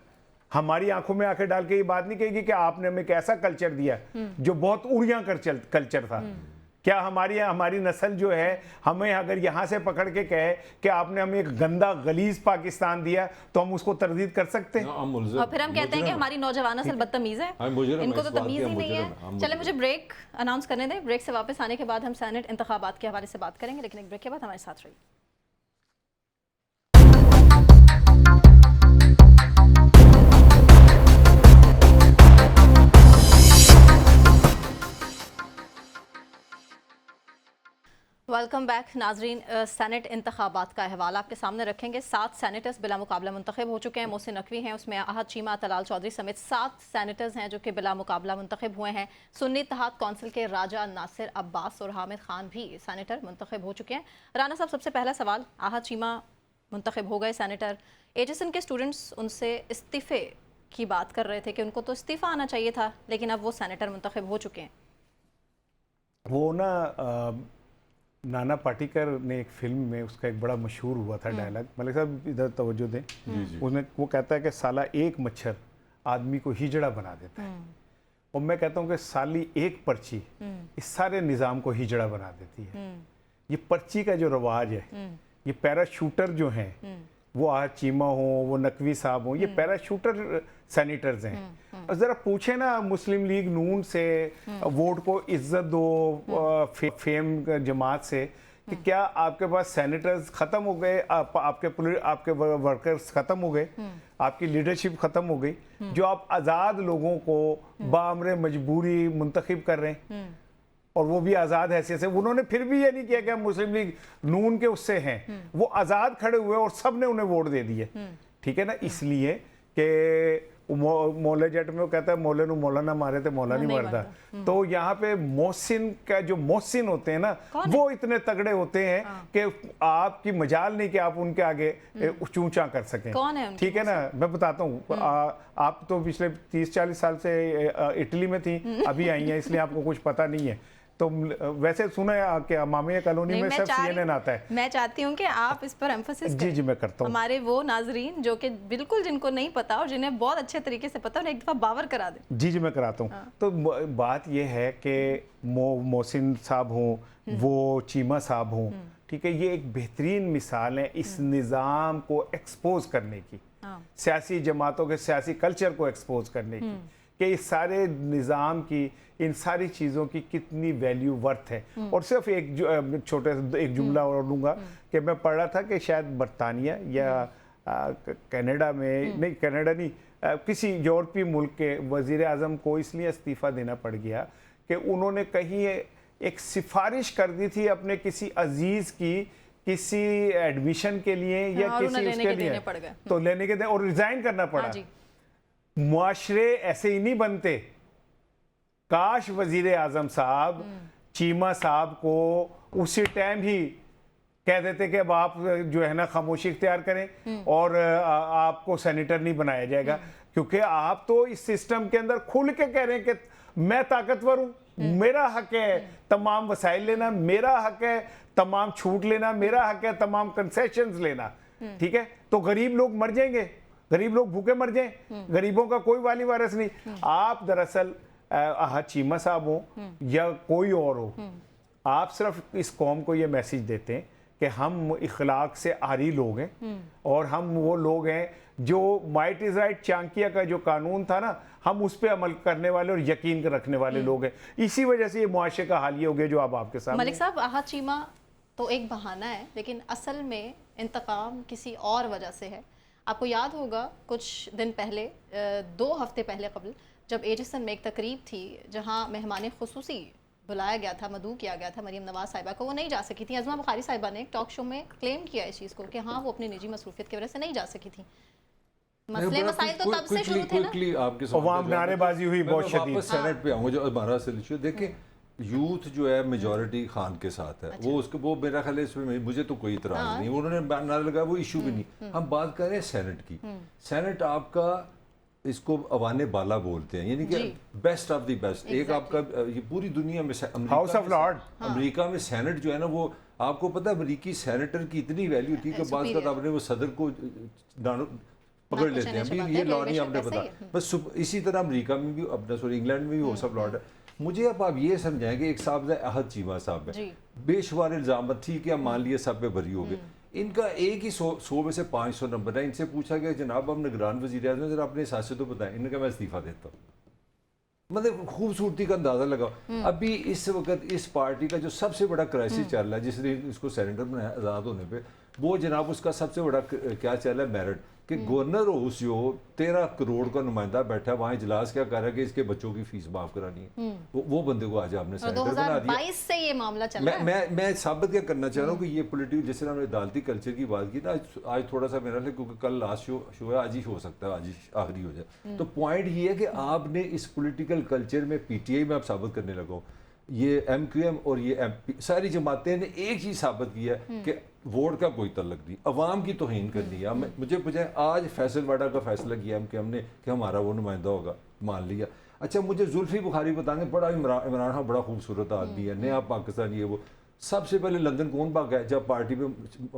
हमारी आंखों में आंखें डाल के ये बात नहीं कहेगी कि आपने हमें एक ऐसा कल्चर दिया जो बहुत उड़िया कल्चर था। क्या हमारी नस्ल जो है हमें अगर यहाँ से पकड़ के कहे कि आपने हमें एक गंदा गलीज पाकिस्तान दिया तो हम उसको तरदीद कर सकते हैं? और फिर हम कहते हैं कि हमारी नौजवान नस्ल बदतमीज है, इनको तो तमीज ही नहीं है। चले मुझे ब्रेक अनाउंस करने दें। ब्रेक से वापस आने के बाद हम सेनेट इंतखाबात के हवाले से बात करेंगे, लेकिन एक ब्रेक के बाद हमारे साथ रहिए। वेलकम बैक नाजरीन। सेनेट इंतखाबात का अहवाल आपके सामने रखेंगे। 7 सेनेटर्स बिला मुकाबला मुंतखब हो चुके हैं। मोहसिन नकवी हैं, उसमें अहद चीमा, तलाल चौधरी समेत 7 सेनेटर्स हैं जो कि बिला मुकाबला मुंतखब हुए हैं। सुन्नी इत्तेहाद कौंसिल के राजा नासिर अब्बास और हामिद खान भी सेनेटर मुंतखब हो चुके हैं। राना साहब, सबसे पहला सवाल, अहद चीमा मुंतखब हो गए सेनेटर, एचएसएन के स्टूडेंट्स उनसे इस्तीफ़े की बात कर रहे थे कि उनको तो इस्तीफ़ा आना चाहिए था, लेकिन अब वो सेनेटर मुंतखब हो चुके हैं। वो ना नाना पाटेकर ने एक फिल्म में उसका एक बड़ा मशहूर हुआ था डायलॉग, मलिक साहब इधर तवज्जो दें। उसमें वो कहता है कि साला एक मच्छर आदमी को हिजड़ा बना देता है, और मैं कहता हूँ कि साली एक पर्ची इस सारे निज़ाम को हिजड़ा बना देती है। ये पर्ची का जो रवाज है, ये पैराशूटर जो हैं, वो आज चीमा हो, वो नकवी साहब हो, ये पैराशूटर सैनिटर्स हैं। और ज़रा पूछे ना मुस्लिम लीग नून से वोट को इज्जत दो, फेम जमात से, कि क्या आपके पास सैनिटर्स ख़त्म हो गए, आपके वर्कर्स ख़त्म हो गए, आपकी लीडरशिप ख़त्म हो गई, जो आप आज़ाद लोगों को बामरे मजबूरी मुंतखब कर रहे हैं, और वो भी आज़ाद हैसियत से। उन्होंने फिर भी ये नहीं किया कि हम मुस्लिम लीग नून के उससे हैं, वो आज़ाद खड़े हुए और सब ने उन्हें वोट दे दिए। ठीक है ना, इसलिए कि मौले जट में वो कहता है मौले नु मौला ना मारे थे मौला नहीं मरता। तो यहाँ पे मोहसिन का जो मोहसिन होते हैं ना, वो इतने तगड़े होते हैं कि आपकी मजाल नहीं कि आप उनके आगे ऊंचा कर सकें। कौन है? ठीक है ना, मैं बताता हूँ। आप तो पिछले 30-40 साल से इटली में थी, अभी आई हैं, इसलिए आपको कुछ पता नहीं है। तो वैसे सुना है कि मामिया कॉलोनी में सिर्फ CNN आता है। मैं चाहती हूँ कि आप इस पर एम्फेसिस जी मैं करता हूँ। हमारे वो नाजरीन जो कि बिल्कुल जिनको नहीं पता और जिन्हें बहुत अच्छे तरीके से पता, उन्हें एक दफ़ा बावर करा दें। जी मैं कराता हूँ। तो बात ये है कि मोहसिन साहब हों, वो चीमा साहब हों, ठीक है, ये एक बेहतरीन मिसाल है इस निज़ाम को एक्सपोज करने की, सियासी जमातों के सियासी कल्चर को एक्सपोज करने की, कि इस सारे निज़ाम की, इन सारी चीज़ों की कितनी वैल्यू वर्थ है। और सिर्फ एक छोटे एक जुमला और लूँगा कि मैं पढ़ रहा था कि शायद बरतानिया या कनाडा में, नहीं कनाडा नहीं, किसी यूरोपीय मुल्क के वज़ीर आज़म को इसलिए इस्तीफ़ा देना पड़ गया कि उन्होंने कहीं एक सिफारिश कर दी थी अपने किसी अजीज़ की किसी एडमिशन के लिए या किसी उसके लिए, तो लेने के और रिज़ाइन करना पड़ा। मुआशरे ऐसे ही नहीं बनते। काश वजीर आजम साहब चीमा साहब को उसी टाइम ही कह देते कि अब आप जो है ना खामोशी इख्तियार करें और आपको सेनेटर नहीं बनाया जाएगा, क्योंकि आप तो इस सिस्टम के अंदर खुल के कह रहे हैं कि मैं ताकतवर हूं, मेरा हक है तमाम वसाइल लेना, मेरा हक है तमाम छूट लेना, मेरा हक है तमाम कंसेशंस लेना। ठीक है, तो गरीब लोग मर जाएंगे, गरीब लोग भूखे मर जाएं, गरीबों का कोई वाली वारिस नहीं। आप दरअसल अहद चीमा साहब हो या कोई और हो, आप सिर्फ इस कौम को ये मैसेज देते हैं कि हम इखलाक से आरी लोग हैं और हम वो लोग हैं जो माइट इज राइट चांकिया का जो कानून था ना, हम उस पर अमल करने वाले और यकीन रखने वाले लोग हैं। इसी वजह से ये मुआशरे का हाल ये हो गया जो अब आपके सामने। मलिक साहब, अहद चीमा तो एक बहाना है, लेकिन असल में इंतकाम किसी और वजह से है। आपको याद होगा कुछ दिन पहले, 2 हफ्ते पहले कबल, जब एचएसएन में एक तकरीब थी जहां मेहमान खुसूसी बुलाया गया था, मदऊ किया गया था मरीम नवाज साहिबा को, वो नहीं जा सकी थी। अज़मा बुखारी साहिबा ने एक टॉक शो में क्लेम किया इस चीज़ को कि हाँ वो अपनी निजी मसरूफियत की वजह से नहीं जा सकी थी। मसले मसाइल तो तब से शुरू थे ना, आपके नारेबाजी हुई बहुत शदीद। वापस सेनेट पे आऊँगा जो हमारा सिलसिला देखें, यूथ जो है मेजॉरिटी खान के साथ है। अच्छा। वो मेरा ख्याल है इसमें मुझे तो कोई इतराज़ नहीं, उन्होंने नारा लगाया, वो इशू भी नहीं। हम बात कर रहे हैं सेनेट की। सेनेट आपका इसको अवाने बाला बोलते हैं, यानी कि बेस्ट ऑफ द बेस्ट। एक आपका ये पूरी दुनिया में हाउस ऑफ लॉर्ड, अमेरिका में सेनेट जो है ना, वो आपको पता है अमेरिकी सेनेटर की इतनी वैल्यू थी कि बाद आपने वो सदर को पकड़ ना लेते हैं, पूछने अभी ये लॉ नहीं हमने बेशक पता। ऐसा ही है। बस इसी तरह अमेरिका में भी, अपना सॉरी इंग्लैंड में भी वो सब लॉ है। मुझे अब आप ये समझाएं कि एक साहब है अहद चीमा साहब है, जी। बेशुमार इल्जाम, ठीक है मान लिए सब पे भरी हो गए, इनका एक ही 100 में से 500 नंबर है। इनसे पूछा गया जनाब हम निगरान वज़ीर आज़म जरा अपने सियासत तो बताएं, इनका मैं इस्तीफा देता हूँ। मतलब खूबसूरती का अंदाजा लगाओ। अभी इस वक्त इस पार्टी का जो सबसे बड़ा क्राइसिस चल रहा है, जिसने इसको सेनेटर बनाया आज़ाद होने पे, वो जनाब उसका सबसे बड़ा क्या चल रहा है, मेरिट कि गवर्नर हाउस जो 13 करोड़ का नुमाइंदा बैठा है वहाँ इजलास क्या कर रहा है कि इसके बच्चों की फीस माफ करानी है, वो बंदे को आज आपने और सेनेटर बना दिया। 2022 से ये मामला चल रहा है। मैं साबित क्या करना चाह रहा हूँ कि ये पॉलिटिकल, जैसे हमने अदालती कल्चर की बात की ना, आज थोड़ा सा मेरा, क्योंकि कल लास्ट शो है, आज ही हो सकता है, आज ही आखिरी हो जाए। तो पॉइंट ये है कि आपने इस पॉलिटिकल कल्चर में पीटीआई में आप साबित करने लगो, ये एमक्यूएम और ये एमपी सारी जमातें ने एक चीज साबित की है कि वोट का कोई तल्लक नहीं, अवाम की तौहीन करनी है। मुझे पूछे आज फैसलवाड़ा का फैसला किया एमक्यूएम ने कि हमारा वो नुमाइंदा होगा, मान लिया। अच्छा मुझे जुल्फी बुखारी बताएंगे, बड़ा इमरान खान बड़ा खूबसूरत आदमी है, नया पाकिस्तान, ये वो। सबसे पहले लंदन कौन भागा है जब पार्टी पे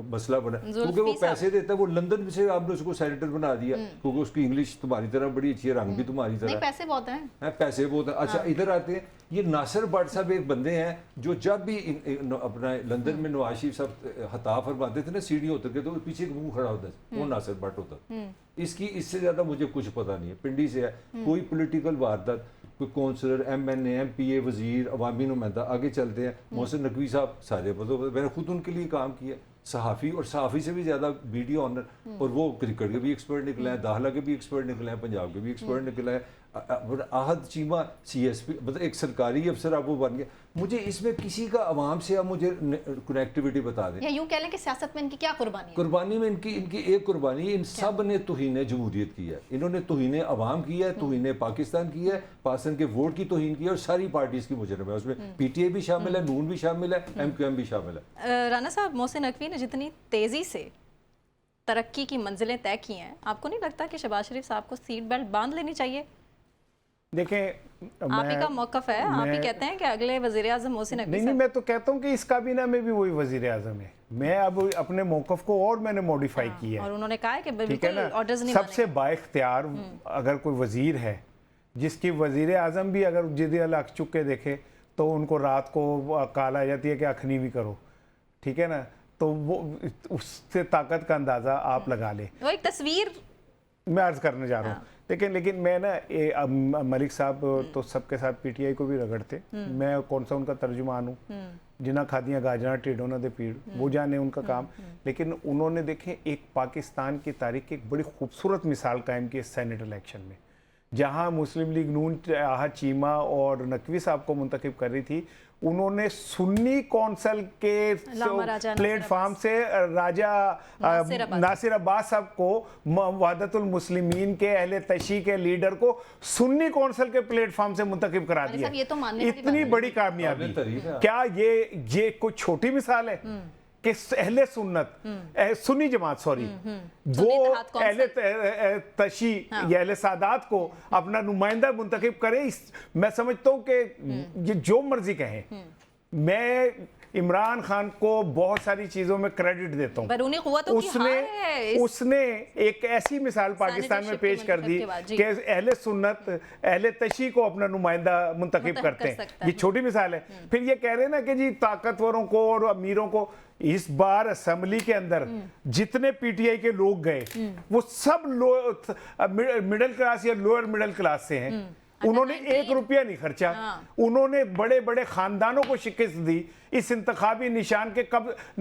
मसला बना, क्योंकि वो पैसे देता है, वो लंदन से आपने उसको सेनेटर बना दिया, क्योंकि उसकी इंग्लिश तुम्हारी तरह बड़ी अच्छी है, रंग भी तुम्हारी तरह, पैसे बहुत हैं। पैसे बहुत है। अच्छा इधर आते हैं, ये नासिर भट्ट साहब एक बंदे हैं जो जब भी अपना लंदन में नवाज शरीफ साहब हता फरमाते थे ना, सीढ़ी होते थे तो पीछे एक मुंह खड़ा होता है, वो नासिर भट्ट होता। इसकी इससे ज्यादा मुझे कुछ पता नहीं है। पिंडी से है, कोई पॉलिटिकल वारदात, कोई काउंसलर, एमएनए, एमपीए, वजीर, अवामी नुमाइंदा, आगे चलते हैं मोहसिन नकवी साहब, सारे मैंने खुद उनके लिए काम किया, सहाफ़ी, और सहाफ़ी से भी ज़्यादा मीडिया ऑनर, और वो क्रिकेट के भी एक्सपर्ट निकले हैं, दाखिला के भी एक्सपर्ट निकले हैं, पंजाब के भी एक्सपर्ट निकले हैं। आहद चीमा सीएसपी, मतलब एक सरकारी अफसर अब वो बन गया। मुझे इसमें किसी का अवाम से आप मुझे कनेक्टिविटी बता दें, या यूं कह लें कि सियासत में इनकी क्या कुर्बानी है? कुर्बानी में इनकी एक कुर्बानी, इन सब ने तौहीन जमहूरियत की है, इन्होंने तौहीन अवाम की है, तौहीन पाकिस्तान की है, पाकिस्तान के वोट की तौहीन की है, और सारी पार्टीज की मुजरम है। उसमें पीटीआई भी शामिल है, नून भी शामिल है, एमक्यूएम भी शामिल है। राना साहब, मोहसिन नकवी ने जितनी तेजी से तरक्की की मंजिलें तय की हैं, आपको नहीं लगता कि शहबाज शरीफ साहब को सीट बेल्ट बांध लेनी चाहिए? देखें, आप ही का मौकफ है, आप ही कहते हैं कि अगले वजीर आजम मोहसिन नकवी नहीं, मैं तो कहता हूँ कि इस काबीना में भी वही वजीर आजम है। मैं अब अपने मौकफ को और मैंने मॉडिफाई किया है, और उन्होंने कहा है कि ठीक है बिल्कुल ना। ऑर्डर्स नहीं सबसे बाइख्तियार अगर कोई वजीर है, जिसकी वजीर आजम भी अगर जिद अख चुक के देखे तो उनको रात को काल आ जाती है कि अखनी भी करो, ठीक है ना, तो वो उससे ताकत का अंदाजा आप लगा लें। वो एक तस्वीर मैं अर्ज करने जा रहा हूँ। लेकिन मैं ना मलिक साहब तो सबके साथ पीटीआई को भी रगड़ते, मैं कौन सा उनका तर्जुमान हूँ, जिन्ना खादियाँ गाजरा टेढ़ों ना दे पीड़, वो जाने उनका काम। लेकिन उन्होंने देखे एक पाकिस्तान की तारीख की एक बड़ी खूबसूरत मिसाल कायम की सेनेट इलेक्शन में, जहाँ मुस्लिम लीग नून आहद चीमा और नकवी साहब को मुंतखब कर रही थी। उन्होंने सुन्नी कौंसल के प्लेटफार्म से राजा नासिर अब्बास साहब को, वहदतुल मुस्लिमीन के अहले तशी के लीडर को सुन्नी कौंसल के प्लेटफार्म से मुंतखब करा दिया। ये तो मानने इतनी बड़ी कामयाबी, क्या ये कोई छोटी मिसाल है कि अहले सुन्नत, सुन्नी जमात, सॉरी, वो अहले तशी या अहले सादात को अपना नुमाइंदा मुंतखब करे? मैं समझता हूँ कि ये जो मर्जी कहें, मैं इमरान खान को बहुत सारी चीजों में क्रेडिट देता हूँ। उसने एक ऐसी मिसाल पाकिस्तान में पेश कर दी कि अहले सुन्नत अहले तशी को अपना नुमाइंदा मुंतखब करते हैं। ये छोटी मिसाल है। फिर ये कह रहे हैं ना कि जी ताकतवरों को और अमीरों को, इस बार असेंबली के अंदर जितने पीटीआई के लोग गए वो सब मिडिल क्लास या लोअर मिडिल क्लास से हैं। उन्होंने 1 रुपया नहीं खर्चा। उन्होंने बड़े बड़े खानदानों को शिकस्त दी, इस इंतखाबी निशान के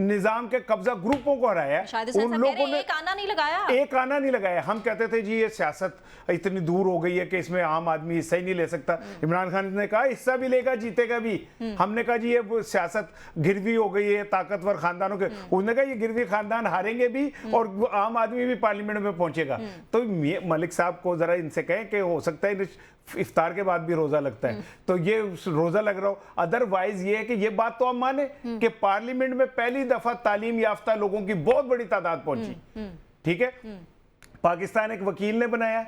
निजाम के कब्जा ग्रुपों को हराया। उन लोगों ने एक आना नहीं लगाया। हम कहते थे जी ये सियासत इतनी दूर हो गई है कि इसमें आम आदमी हिस्सा ही नहीं ले सकता। इमरान खान ने कहा हिस्सा भी लेगा, जीतेगा भी। हमने कहा जी ये सियासत गिरवी हो गई है ताकतवर खानदानों के। उन्होंने कहा ये गिरवी खानदान हारेंगे भी और आम आदमी भी पार्लियामेंट में पहुंचेगा। तो मलिक साहब को जरा इनसे कहें कि हो सकता है इफ्तार के बाद भी रोजा लगता है, तो ये रोजा लग रहा हो। अदरवाइज ये है कि ये बात तो हम माने कि पार्लियामेंट में पहली दफा तालीम याफ्ता लोगों की बहुत बड़ी तादाद पहुंची, ठीक है। पाकिस्तान एक वकील ने बनाया,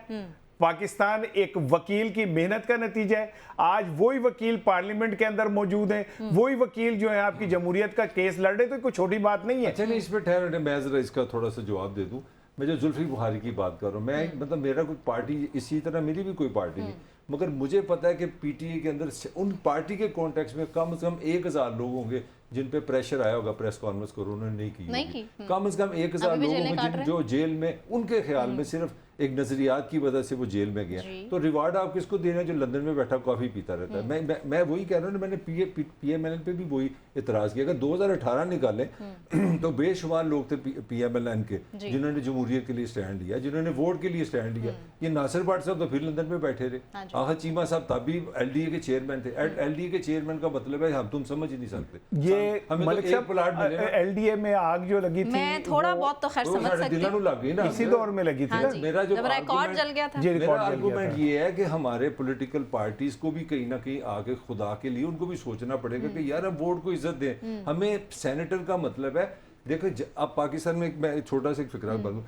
पाकिस्तान एक वकील की मेहनत का नतीजा है। आज वही वकील पार्लियामेंट के अंदर मौजूद है, वही वकील जो है आपकी जमहूरियत का केस लड़ रहे, तो कोई छोटी बात नहीं है। अच्छा नहीं, इस पे ठहर, मैं जरा इसका थोड़ा सा जवाब दे दूं। मैं जो जुल्फी बुखारी की बात कर रहा हूँ, मैं मतलब मेरा कोई पार्टी इसी तरह मेरी भी कोई पार्टी नहीं, मगर मुझे पता है कि पीटीए के अंदर उन पार्टी के कॉन्टेक्स्ट में कम से कम 1000 लोग होंगे जिन पे प्रेशर आया होगा प्रेस कॉन्फ्रेंस करो, उन्होंने नहीं की। कम से कम 1000 लोग होंगे जो जेल में, उनके ख्याल में सिर्फ एक नजरियात की वजह से वो जेल में गया। तो रिवार्ड आप किसको दे रहे हैं जो लंदन में बैठा कॉफी पीता रहता है। मैं वही कह रहा हूँ, मैंने पीएमएलएन पे भी वही इतराज किया। अगर 2018 निकाले तो बेशुमार लोग थे पीएमएलएन के जिन्होंने जमहूरियत के लिए स्टैंड लिया, जिन्होंने वोट के लिए स्टैंड लिया। ये नासिर भट्ट साहब तो फिर लंदन में बैठे रहे, आहा चीमा साहब तब भी एलडीए के चेयरमैन थे। एलडीए के चेयरमैन का मतलब है हम तुम समझ ही नहीं सकते। ये हमें तो एक प्लाट मिले, एलडीए में आग जो लगी थी मैं थोड़ा बहुत तो खैर समझ सकती हूँ, लग गई ना, इसी दौर में लगी थी ना। मेरा जो रिकॉर्ड जल गया था, मेरा आर्गुमेंट ये है कि हमारे पॉलिटिकल पार्टीज को भी कहीं ना कहीं आगे खुदा के लिए उनको भी सोचना पड़ेगा कि यार हम वोट को इज्जत दें। हमें सेनेटर का मतलब है, देखो अब पाकिस्तान में मैं छोटा सा एक फिक्रा बनूं,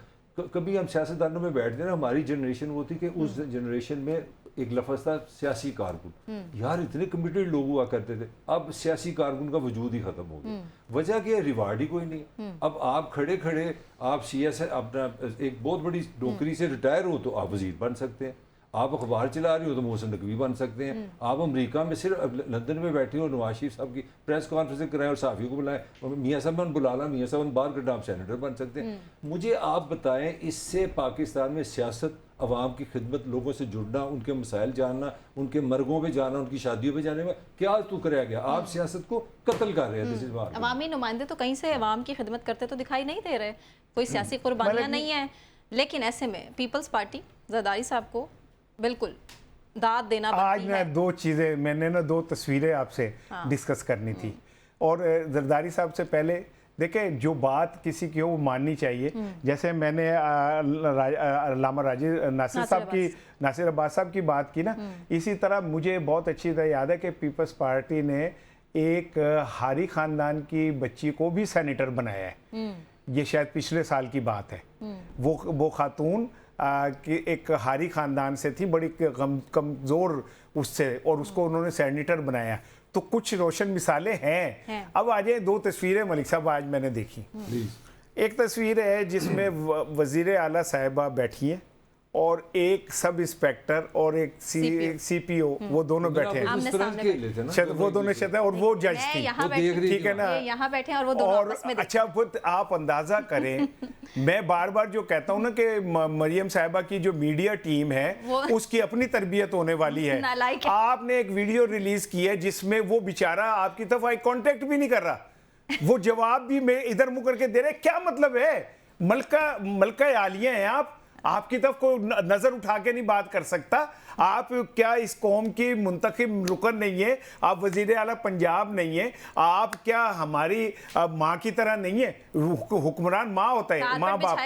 कभी हम सियासतदानों में बैठते हैं ना, हमारी जनरेशन वो थी कि उस जनरेशन में एक लफ्ज़ था सियासी कारकुन। यार इतने कमिटेड लोग हुआ करते थे, अब सियासी कारकुन का वजूद ही खत्म हो गया। वजह क्या है, रिवार्ड ही कोई नहीं। अब आप खड़े खड़े आप सीएस अपना एक बहुत बड़ी नौकरी से रिटायर हो तो आप वजीर बन सकते हैं, आप अखबार चला रही हो तो मोहसिन नकवी बन सकते हैं, आप अमेरिका में सिर्फ लंदन में बैठे हो, नवाज शरीफ साहब की प्रेस कॉन्फ्रेंस कराएं और साफियों को बुलाएं, मियाँ साहब बुला ला, मियाँ साहब बाहर कटा, आप सेनेटर बन सकते हैं। मुझे आप बताएं, इससे पाकिस्तान में सियासत, अवाम की खिदमत, लोगों से जुड़ना, उनके मसाइल जानना, उनके मरगों पे जाना, उनकी शादियों पे जाने में क्या तो कराया गया? आप सियासत को कत्ल कर रहे हैं। अवामी नुमाइंदे तो कहीं से अवाम की खिदमत करते तो दिखाई नहीं दे रहे, कोई सियासी कुर्बानियाँ नहीं है। लेकिन ऐसे में पीपल्स पार्टी जरदारी साहब को बिल्कुल दाद देना आज मैं मैंने ना दो तस्वीरें आपसे डिस्कस करनी थी। और जरदारी साहब से पहले देखें, जो बात किसी की हो वो माननी चाहिए। जैसे मैंने अल्लामा नासिर अब्बास साहब की बात की ना, इसी तरह मुझे बहुत अच्छी तरह याद है कि पीपल्स पार्टी ने एक हारी खानदान की बच्ची को भी सेनेटर बनाया है। ये शायद पिछले साल की बात है। वो खातून कि एक हारी खानदान से थी, बड़ी कमज़ोर उससे, और उसको उन्होंने सेनेटर बनाया। तो कुछ रोशन मिसालें हैं। अब आ जाए दो तस्वीरें मलिक साहब आज मैंने देखी। एक तस्वीर है जिसमें वज़ीर आला साहिबा बैठी हैं और एक सब इंस्पेक्टर और एक सीपीओ, वो दोनों बैठे हैं, वो दोनों शत है, और वो जज थी, ठीक है ना, यहाँ बैठे हैं और वो दोनों आपस में। अच्छा आप अंदाजा करें, मैं बार बार जो कहता हूँ ना कि मरियम साहिबा की जो मीडिया टीम है उसकी अपनी तरबियत होने वाली है। आपने एक वीडियो रिलीज की है जिसमें वो बेचारा आपकी तरफ आई कांटेक्ट भी नहीं कर रहा, वो जवाब भी मैं इधर मुंह करके दे रहे। क्या मतलब है? मलका आलिया हैं आपकी तरफ कोई नजर उठा के नहीं बात कर सकता। आप क्या इस कौम की मुंतखब रुकन नहीं है? आप वजीर आला पंजाब नहीं है? आप क्या हमारी माँ की तरह नहीं है? हुक्मरान माँ होता है, माँ बाप,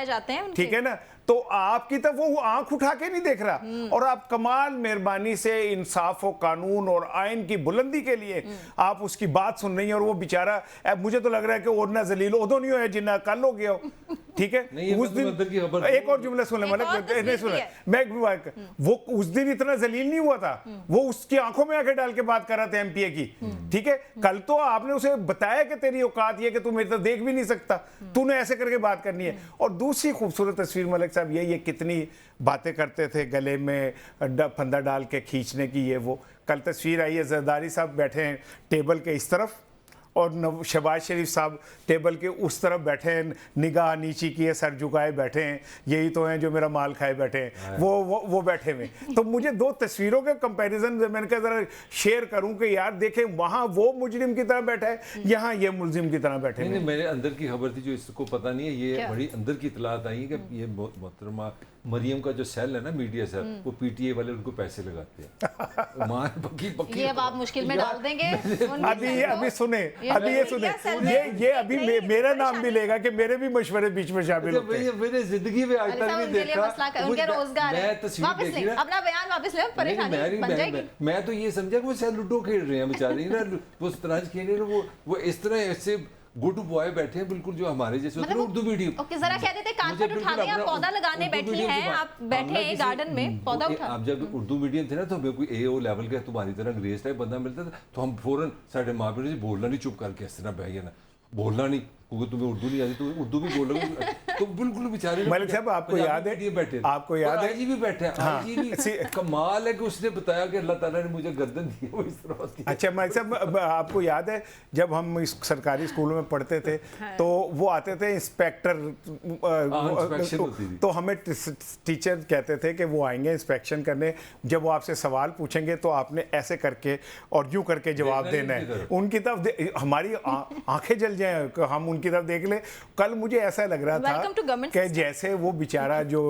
ठीक है ना? तो आपकी तरफ वो आंख उठा के नहीं देख रहा। और आप कमाल मेहरबानी से इंसाफ और कानून और आइन की बुलंदी के लिए आप उसकी बात सुन रही हैं, और वो बेचारा, मुझे तो लग रहा है कि ओरना जलील उदो नहीं हो जिन्ना कल हो गया हो, ठीक है? उस दिन एक और जुमला सुन मैं वो उस दिन इतना जलील नहीं हुआ था, वो उसकी आंखों में आंखें डाल के बात कर रहा था एमपीए की, ठीक है? कल तो आपने उसे बताया कि तेरी औकात ये कि तू मेरी तरफ देख भी नहीं सकता, तूने ऐसे करके बात करनी है। और दूसरी खूबसूरत तस्वीर मलिक साहब ये कितनी बातें करते थे गले में फंदा डाल के खींचने की, ये वो कल तस्वीर आई है, जरदारी साहब बैठे हैं टेबल के इस तरफ और शहबाज शरीफ साहब टेबल के उस तरफ बैठे हैं, निगाह नीची किए, सर झुकाए बैठे हैं। यही तो हैं जो मेरा माल खाए बैठे हैं, वो बैठे हुए। तो मुझे दो तस्वीरों के कंपैरिजन मैंने कहा जरा शेयर करूं कि यार देखें, वहां वो मुजरिम की तरह बैठा है, यहाँ ये मुलजिम की तरह बैठे हैं। मेरे अंदर की खबर थी जो इसको पता नहीं है, ये बड़ी अंदर की इतलात आई कि ये मोहतरमा मरियम का जो सेल है ना, मीडिया सेल, वो पीटीए वाले उनको पैसे लगाते हैं। ये अब आप मुश्किल में डाल देंगे। अभी सुने, ये अभी मेरा नाम भी लेगा कि मेरे भी मशवरे बीच में शामिल होते हैं। मेरे जिंदगी में आज तक नहीं देखा। उनके रोजगार है, वापस ले अपना बयान, वापस ले, परेशानी बन जाएगी। मैं तो ये समझा कि वो शायद लूडो खेल रहे हैं बेचारे ना, वो शतरंज खेल रहे हैं, वो इस तरह ऐसे गुड बॉय बैठे हैं बिल्कुल जो हमारे जैसे मतलब उर्दू मीडियम। ओके, जरा कह देते कान पर उठा दें, आप पौधा लगाने बैठी हैं, आप बैठे हैं गार्डन में, पौधा उठा। आप जब उर्दू मीडियम थे ना, तो हमें कोई एओ लेवल का तुम्हारी तरह अंग्रेज टाइप बंदा मिलता था, तो हम फौरन साढ़े माँ पिता बोलना नहीं, चुप करके इस तरह बह गया ना, बोलना नहीं, क्योंकि तुम्हें उर्दू नहीं आती, तो उर्दू भी बोलोगे तो बिल्कुल बेचारे मलिक साहब, आपको याद है, बैठे आपको याद है, आईजी भी बैठे हैं, हाँ, आईजी भी कमाल है कि उसने बताया कि अल्लाह ताला ने मुझे गर्दन दी, वो इस तरह होती है। अच्छा मलिक साहब, आपको याद है जब हम इस सरकारी स्कूलों में पढ़ते थे तो वो आते थे इंस्पेक्टर, इंस्पेक्शन होती थी। तो हमें टीचर कहते थे कि वो आएंगे इंस्पेक्शन करने, जब वो आपसे सवाल पूछेंगे तो आपने ऐसे करके और यूं करके जवाब देखना देना ही है। उनकी उनकी तरफ हमारी आंखें जल जाएं कि हम उनकी तरफ देख ले। कल मुझे ऐसा लग रहा Welcome to था government कि जैसे वो बेचारा जो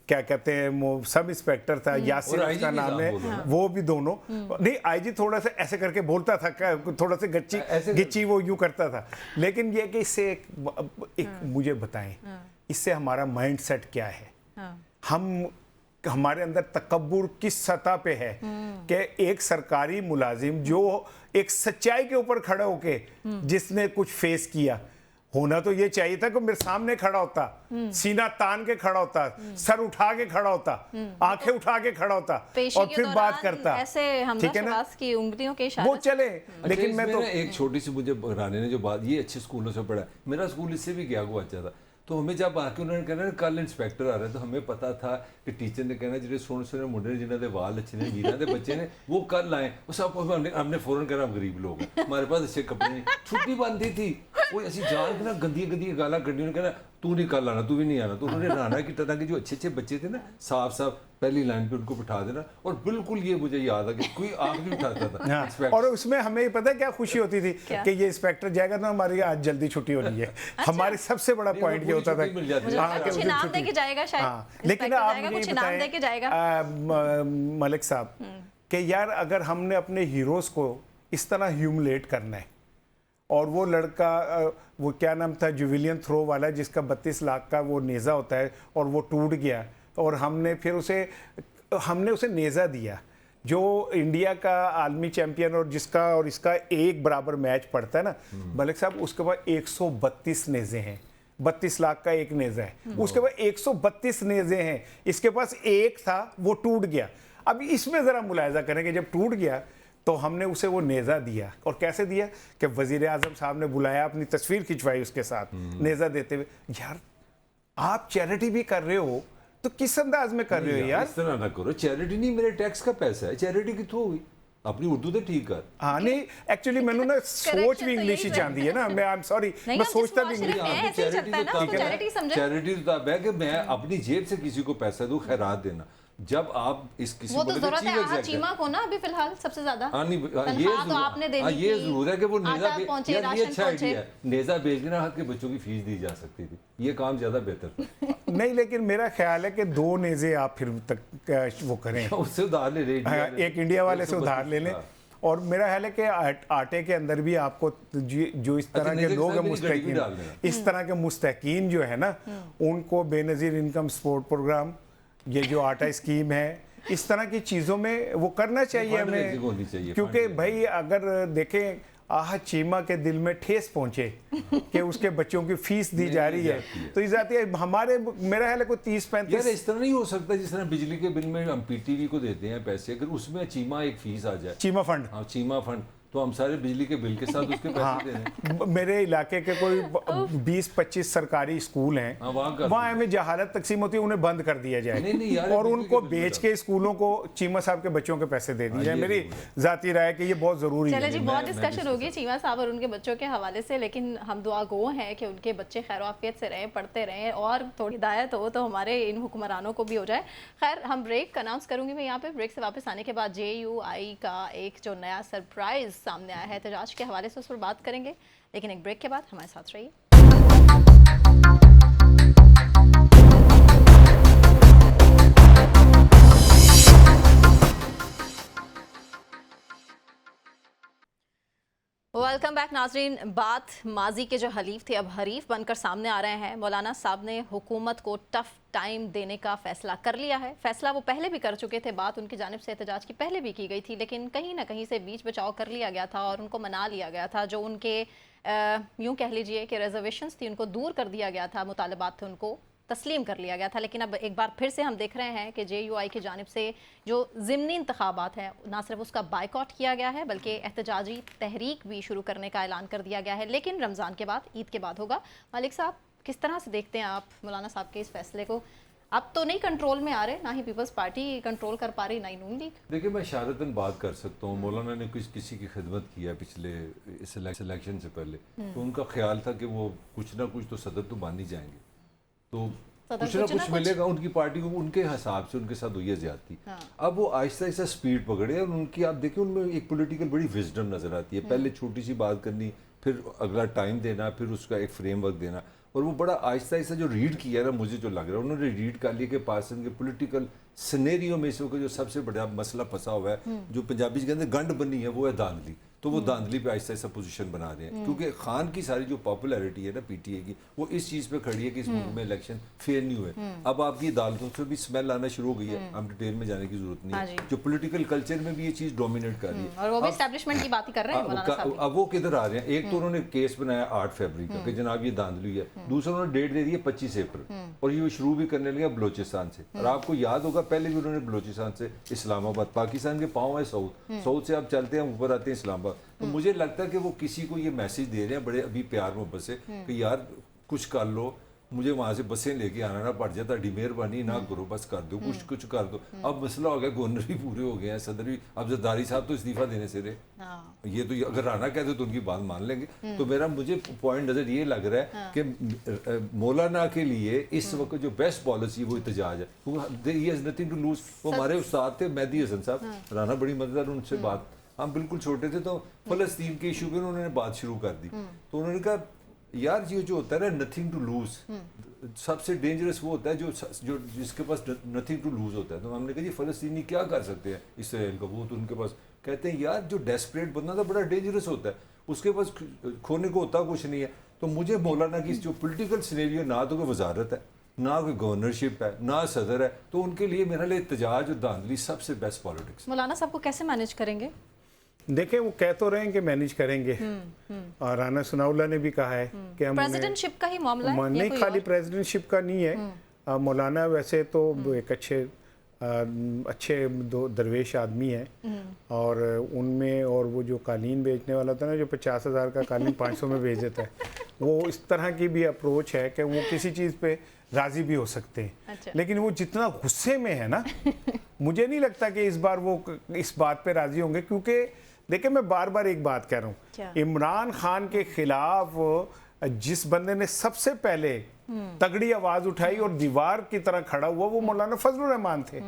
क्या कहते हैं वो सब इंस्पेक्टर था, यासिर और IG उसका भी नाम साहब है, बोलो ना। वो भी दोनों नहीं, आईजी थोड़ा सा ऐसे करके बोलता था, थोड़ा सा ऐसे गिच्ची वो यूं करता था। लेकिन ये कि इससे एक मुझे बताएं, इससे हमारा माइंड सेट क्या है, हम हमारे अंदर तकब्बुर किस सतह पे है कि एक सरकारी मुलाजिम जो एक सच्चाई के ऊपर खड़ा होके जिसने कुछ फेस किया, होना तो ये चाहिए था कि मेरे सामने खड़ा होता, सीना तान के खड़ा होता, सर उठा के खड़ा होता, आंखें उठा के खड़ा होता पेशी और के फिर बात दौरान करता। ऐसे हमजा ठीक है ना, शहबाज की उंगलियों के इशारे वो चले। अच्छा, लेकिन मैं इसमें तो ना एक छोटी सी, मुझे रानी ने जो बात, ये अच्छे स्कूलों से पढ़ा है, मेरा स्कूल इससे भी गया हुआ अच्छा था, तो हमें जब आके उन्होंने कहना कल इंस्पेक्टर आ रहे, तो हमें पता था कि टीचर ने कहना ਜਿਹੜੇ सोने सोने मुंडे ने जिन्होंने वाल अच्छे ने, वीरां दे बच्चे ने, वो कल आए, वो सब हमने फौरन कहना हम गरीब लोग हैं, हमारे पास अच्छे कपड़े नहीं, छुट्टी बनती थी, वो ऐसी जान के ना गंदी गंदी गाला कड्डी, कहना तू नहीं कल आना, तू भी नहीं आना, तो उन्होंने राना की तरह के जो अच्छे अच्छे बच्चे थे ना, साफ साफ पहली लाइन पे उनको बिठा देना, और बिल्कुल ये मुझे याद है कि कोई आग नहीं उठाता था हाँ, इंस्पेक्टर। और उसमें हमें पता है क्या खुशी होती थी कि ये इंस्पेक्टर जाएगा ना, हमारी आज जल्दी छुट्टी हो रही है। हमारी सबसे बड़ा नहीं, पॉइंट वो ये होता था छुट्टी मिल जाती मुझे है। हाँ, लगता कि है कुछ उस दिन इनाम छुट्टी। देके जाएगा शायद। हाँ, इंस्पेक्टर लेकिन आप जाएगा, मुझे कुछ इनाम देके जाएगा। मलिक साहब कि यार अगर हमने अपने हीरोज को इस तरह ह्यूमिलेट करना है, और वो लड़का वो क्या नाम था, जुविलियन थ्रो वाला, जिसका 32 लाख का वो नेज़ा होता है और वो टूट गया, और हमने फिर उसे नेज़ा दिया, जो इंडिया का आलमी चैंपियन और जिसका और इसका एक बराबर मैच पड़ता है ना मलिक साहब, उसके बाद 132 नेज़े हैं, 32 लाख का एक नेज़ा है, उसके बाद 132 नेज़े हैं, इसके पास एक था वो टूट गया। अब इसमें ज़रा मुलायजा करें कि जब टूट गया तो हमने उसे वो नेज़ा दिया, और कैसे दिया कि वज़ीर आज़म साहब ने बुलाया, अपनी तस्वीर खिंचवाई उसके साथ नेज़ा देते हुए। यार आप चैरिटी भी कर रहे हो तो किस अंदाज में कर रहे हो यार? इस तरह ना करो, चैरिटी नहीं, मेरे टैक्स का पैसा है, चैरिटी कितों हुई, अपनी उर्दू तो ठीक कर। हाँ नहीं, एक्चुअली मैंने ना सोच भी इंग्लिश ही चाहती है ना, मैं आई एम सॉरी, नहीं, मैं हम सोचता जिस भी मुआशरे इंग्लिश। में ऐसे ही चलता है ना, उसको चैरिटी समझे। चैरिटी तो तब है कि मैं अपनी जेब से किसी को पैसा दूं, खैरात देना। जब आप इस किसी वो तो बोले जरूरत चीफ है आहा एग्जीक्यूटिव, चीमा को ना अभी फिलहाल सबसे ज्यादा हाँ नहीं, हाँ, ये तनख्वाह तो जरूर- आपने देनी हाँ, ये थी, जरूर है कि वो नेजा आटा पहुंचे, यार ये राशन अच्छा पहुंचे। आइडिया है, नेजा भेज के ना हाथ के बच्चों की फीस दी जा सकती थी, ये काम ज्यादा बेहतर था। नहीं, लेकिन मेरा ख्याल है कि 2 नेज़े आप फिर तक वो करें, उससे उधार ले रहे हाँ, एक इंडिया वाले से उधार ले लें, हाँ। और मेरा ख्याल है कि आटे के अंदर भी आपको जो इस तरह अच्छा, के नेज़े लोग के हैं साथ मेरी गरीबी डाल मुस्तकीन, देना। इस तरह के मुस्तकीन जो है ना, उनको बेनज़ीर इनकम सपोर्ट प्रोग्राम, ये जो आटा स्कीम है, इस तरह की चीज़ों में वो करना चाहिए फंड होनी हमें, चाहिए, क्योंकि फंड भाई अगर देखें आह चीमा के दिल में ठेस पहुंचे कि उसके बच्चों की फीस दी जा रही है, तो ये जाती है हमारे, मेरा ख्याल है कोई 30-35। यार इस तरह नहीं हो सकता जिस तरह बिजली के बिल में हम पीटीवी को देते हैं पैसे, अगर उसमें चीमा एक फीस आ जाए, चीमा फंड, हाँ चीमा फंड, तो हम सारे बिजली के बिल के साथ उसके पैसे दे रहे हैं। मेरे इलाके के कोई 20-25 सरकारी स्कूल हैं, हाँ, वहाँ कर वहाँ हमें जहालत तकसीम होती है, उन्हें बंद कर दिया जाए, नहीं यार, और बिजली उनको के बिल बेच में के स्कूलों को चीमा साहब के बच्चों के पैसे दे दिए जाए। ये मेरी जाती राय है कि ये बहुत ज़रूरी चले है। जी, मैं- बहुत मैं डिस्कशन होगी चीमा साहब और उनके बच्चों के हवाले से, लेकिन हम दुआ गो हैं कि उनके बच्चे खैर आफियत से रहें, पढ़ते रहें, और थोड़ी हिदायत हो तो हमारे इन हुक्मरानों को भी हो जाए। खैर हम ब्रेक अनाउंस करूंगी मैं यहाँ पे, ब्रेक से वापस आने के बाद JUI का एक जो नया सरप्राइज सामने आया है एहतजाज के हवाले से, उस पर बात करेंगे, लेकिन एक ब्रेक के बाद हमारे साथ रहिए। वेलकम बैक नाजरीन। बात माजी के जो हलीफ थे अब हरीफ बनकर सामने आ रहे हैं। मौलाना साहब ने हुकूमत को टफ टाइम देने का फैसला कर लिया है। फैसला वो पहले भी कर चुके थे, बात उनकी जानिब से एहतजाज की पहले भी की गई थी, लेकिन कहीं ना कहीं से बीच बचाव कर लिया गया था और उनको मना लिया गया था। जो उनके यूँ कह लीजिए कि रिजर्वेशंस थी उनको दूर कर दिया गया था, मुतालबात थे उनको तस्लीम कर लिया गया था, लेकिन अब एक बार फिर से हम देख रहे हैं कि JUI की जानिब से जो ज़िमनी इंतखाबात हैं ना सिर्फ उसका बायकॉट किया गया है बल्कि एहतजाजी तहरीक भी शुरू करने का ऐलान कर दिया गया है, लेकिन रमज़ान के बाद, ईद के बाद होगा। मलिक साहब, किस तरह से देखते हैं आप मौलाना साहब के इस फैसले को? अब तो नहीं कंट्रोल में आ रहे, ना ही पीपल्स पार्टी कंट्रोल कर पा रही, ना ही नून लीग। देखिए, मैं शहादतन बात कर सकता हूँ, मौलाना ने किसी की खिदमत की है पिछले इस इलेक्शन से पहले, तो उनका ख्याल था कि वो कुछ ना कुछ तो सदर तो मान ही जाएंगे, तो कुछ ना कुछ मिलेगा उनकी पार्टी को, उनके हिसाब से उनके साथ हुई है ज्यादती। अब वो आहिस्ता आहिस्ता स्पीड पकड़े और उनकी आप देखिए उनमें एक पॉलिटिकल बड़ी विजडम नजर आती है। पहले छोटी सी बात करनी, फिर अगला टाइम देना, फिर उसका एक फ्रेमवर्क देना, और वो बड़ा आहिस्ता आहिस्ता जो रीड किया ना, मुझे जो लग रहा है उन्होंने रीड कर लिया कि पाकिस्तान के पॉलिटिकल सिनेरियो में इस वक्त जो सबसे बड़ा मसला फंसा हुआ है, जो पंजाबी के अंदर गंढ बनी है, वो है धांधली। तो वो धांधली पे आहिस्ता आहिस्ता पोजीशन बना रहे हैं, क्योंकि खान की सारी जो पॉपुलैरिटी है ना PTA की, वो इस चीज़ पे खड़ी है कि इस मुल्क में इलेक्शन फेयर नहीं हुए। अब आपकी अदालतों से भी स्मेल आना शुरू हो गई है, हम डिटेल में जाने की जरूरत नहीं है। जो पॉलिटिकल कल्चर में भी ये चीज़ डोमिनेट कर रही है, और वो भी एस्टैब्लिशमेंट की बात ही कर रहे हैं मौलाना साहब। अब वो किधर आ रहे हैं? एक तो उन्होंने केस बनाया 8 फरवरी का कि जनाब ये धांधली है, दूसरा उन्होंने डेट दे दी है 25 अप्रैल, और ये शुरू भी करने लगे बलोचिस्तान से। और आपको याद होगा पहले भी उन्होंने बलोचिस्तान से इस्लामाबाद, पाकिस्तान के पाँव है साउथ से आप चलते हैं ऊपर आते हैं इस्लामाबाद। तो मुझे लगता है कि वो किसी को ये मैसेज दे रहे हैं बड़े अभी प्यार मोहब्बत से कि यार कुछ कर लो, मुझे वहां से बसें लेके आना ना पड़ जाता, डी मेहरबानी ना करो, बस कर दो, कुछ कर दो। अब मसला हो गया, गवर्नर भी पूरे हो गए हैं, सदर भी, अब जरदारी साहब तो इस्तीफा देने से रहे। ये तो अगर राना कहते तो उनकी बात मान लेंगे। तो मुझे पॉइंट नजर ये लग रहा है कि मौलाना के लिए इस वक्त जो बेस्ट पॉलिसी वो एहतजाज है। Nothing to lose. वो हमारे उस्ताद थे मेहदी हसन साहब, राना बड़ी मदद, उनसे बात, हम बिल्कुल छोटे थे तो फलस्तीन के इशू पे उन्होंने बात शुरू कर दी। तो उन्होंने कहा यार ये जो होता है ना नथिंग टू लूज, सबसे डेंजरस वो होता है जो जिसके पास नथिंग टू लूज होता है। तो हमने कहा जी फलस्तीनी क्या कर सकते हैं इसराइल का? वो तो उनके पास कहते हैं यार जो डेस्परेट बंदा था बड़ा डेंजरस होता है, उसके पास खोने को होता कुछ नहीं है। तो मुझे मौलाना की जो पोलिटिकल सिनेरियो, ना तो कोई वजारत है, ना कोई गवर्नरशिप है, ना सदर है, तो उनके लिए मेरे लिए एहतजाज और धांधली सबसे बेस्ट पॉलिटिक्स। मौलाना साहब को कैसे मैनेज करेंगे? देखें, वो कह तो रहे हैं कि मैनेज करेंगे, और राना सनाउल्लाह ने भी कहा है कि हम प्रेसिडेंटशिप का ही मामला है, नहीं, खाली प्रेसिडेंटशिप का नहीं है। मौलाना वैसे तो एक अच्छे दो दरवेश आदमी हैं, और उनमें, और वो जो कालीन बेचने वाला था ना, जो 50,000 का कालीन 500 में बेच देता है, वो इस तरह की भी अप्रोच है कि वो किसी चीज़ पे राज़ी भी हो सकते हैं। अच्छा। लेकिन वो जितना गुस्से में है ना, मुझे नहीं लगता कि इस बार वो इस बात पे राज़ी होंगे, क्योंकि देखिए मैं बार बार एक बात कह रहा हूँ, इमरान खान के खिलाफ जिस बंदे ने सबसे पहले तगड़ी आवाज उठाई और दीवार की तरह खड़ा हुआ, वो मौलाना फजलुर रहमान थे।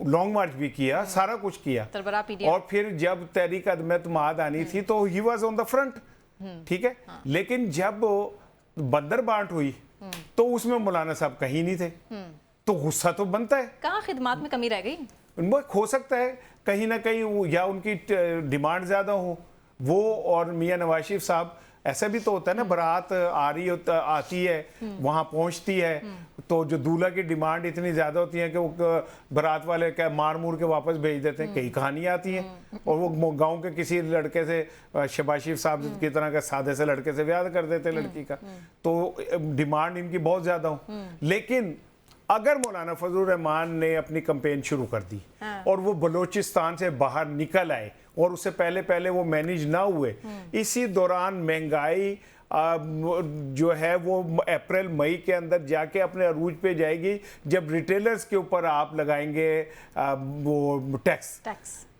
लॉन्ग मार्च भी किया, सारा कुछ किया, और फिर जब तहरीक अदम एतमाद आनी थी तो he was on the front, ठीक है। लेकिन जब बंदर बांट हुई तो उसमें मौलाना साहब कहीं नहीं थे, तो गुस्सा तो बनता है। कहाँ खिदमत में कमी रह गई? हो सकता है कहीं ना कहीं, या उनकी डिमांड ज्यादा हो वो, और मियां नवाज शरीफ साहब, ऐसा भी तो होता है ना, बारात आती है, वहां पहुंचती है, तो जो दूल्हा की डिमांड इतनी ज्यादा होती है कि वो बारात वाले क्या मार मूर के वापस भेज देते हैं। कई कहानियां आती हैं, और वो गांव के किसी लड़के से, शहबाज शरीफ साहब की तरह के सादे से लड़के से ब्याह कर देते लड़की का, तो डिमांड इनकी बहुत ज्यादा हो। लेकिन अगर मौलाना फजलुर रहमान ने अपनी कैंपेन शुरू कर दी और वो बलोचिस्तान से बाहर निकल आए, और उससे पहले वो मैनेज ना हुए, इसी दौरान महंगाई जो है वो अप्रैल मई के अंदर जाके अपने अरूज पे जाएगी, जब रिटेलर्स के ऊपर आप लगाएंगे वो टैक्स।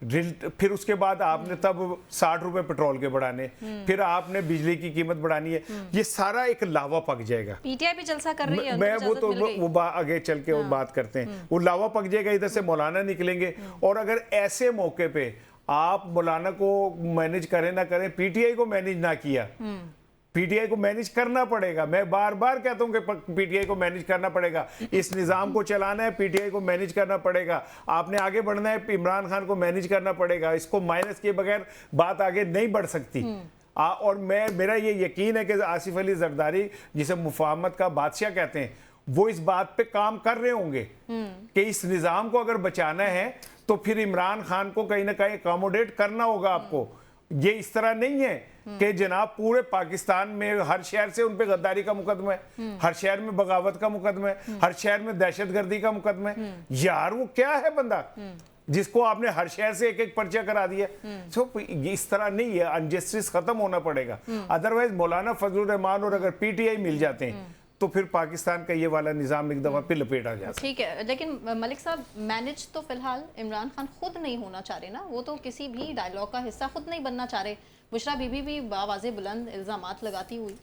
फिर उसके बाद आपने तब 60 रुपए पेट्रोल के बढ़ाने, फिर आपने बिजली की कीमत बढ़ानी है, ये सारा एक लावा पक जाएगा। पीटीआई भी जलसा कर रही है, मैं वो तो वो आगे चल के वो बात करते हैं, वो लावा पक जाएगा, इधर से मौलाना निकलेंगे। और अगर ऐसे मौके पे आप मौलाना को मैनेज करें ना करें, पीटीआई को मैनेज ना किया, पीटीआई को मैनेज करना पड़ेगा। मैं बार बार कहता हूं कि पीटीआई को मैनेज करना पड़ेगा, इस निजाम को चलाना है, पीटीआई को मैनेज करना पड़ेगा, आपने आगे बढ़ना है, इमरान खान को मैनेज करना पड़ेगा। इसको माइनस किए बगैर बात आगे नहीं बढ़ सकती। और मेरा ये यकीन है कि आसिफ अली जरदारी, जिसे मुफाहमत का बादशाह कहते हैं, वो इस बात पे काम कर रहे होंगे कि इस निजाम को अगर बचाना है तो फिर इमरान खान को कहीं ना कहीं अकोमोडेट करना होगा आपको। ये इस तरह नहीं है कि जनाब पूरे पाकिस्तान में हर शहर से उन पे गद्दारी का मुकदमा है, हर शहर में बगावत का मुकदमा है, हर शहर में दहशतगर्दी का मुकदमा है। यार वो क्या है बंदा जिसको आपने हर शहर से एक एक पर्चा करा दिया। तो इस तरह नहीं है, अनजस्टिस खत्म होना पड़ेगा। अदरवाइज मौलाना फजलुर रहमान और अगर पीटीआई मिल जाते हैं तो फिर पाकिस्तान का ये वाला निज़ाम एक दफा फिर लपेटा जा सकता। ठीक है, लेकिन मलिक साहब मैनेज तो फिलहाल इमरान खान खुद नहीं होना चाह रहे ना, वो तो किसी भी डायलॉग का हिस्सा खुद नहीं बनना चाह रहे। बुशरा बीबी भी बावाज़े बुलंद इल्ज़ामात लगाती हुई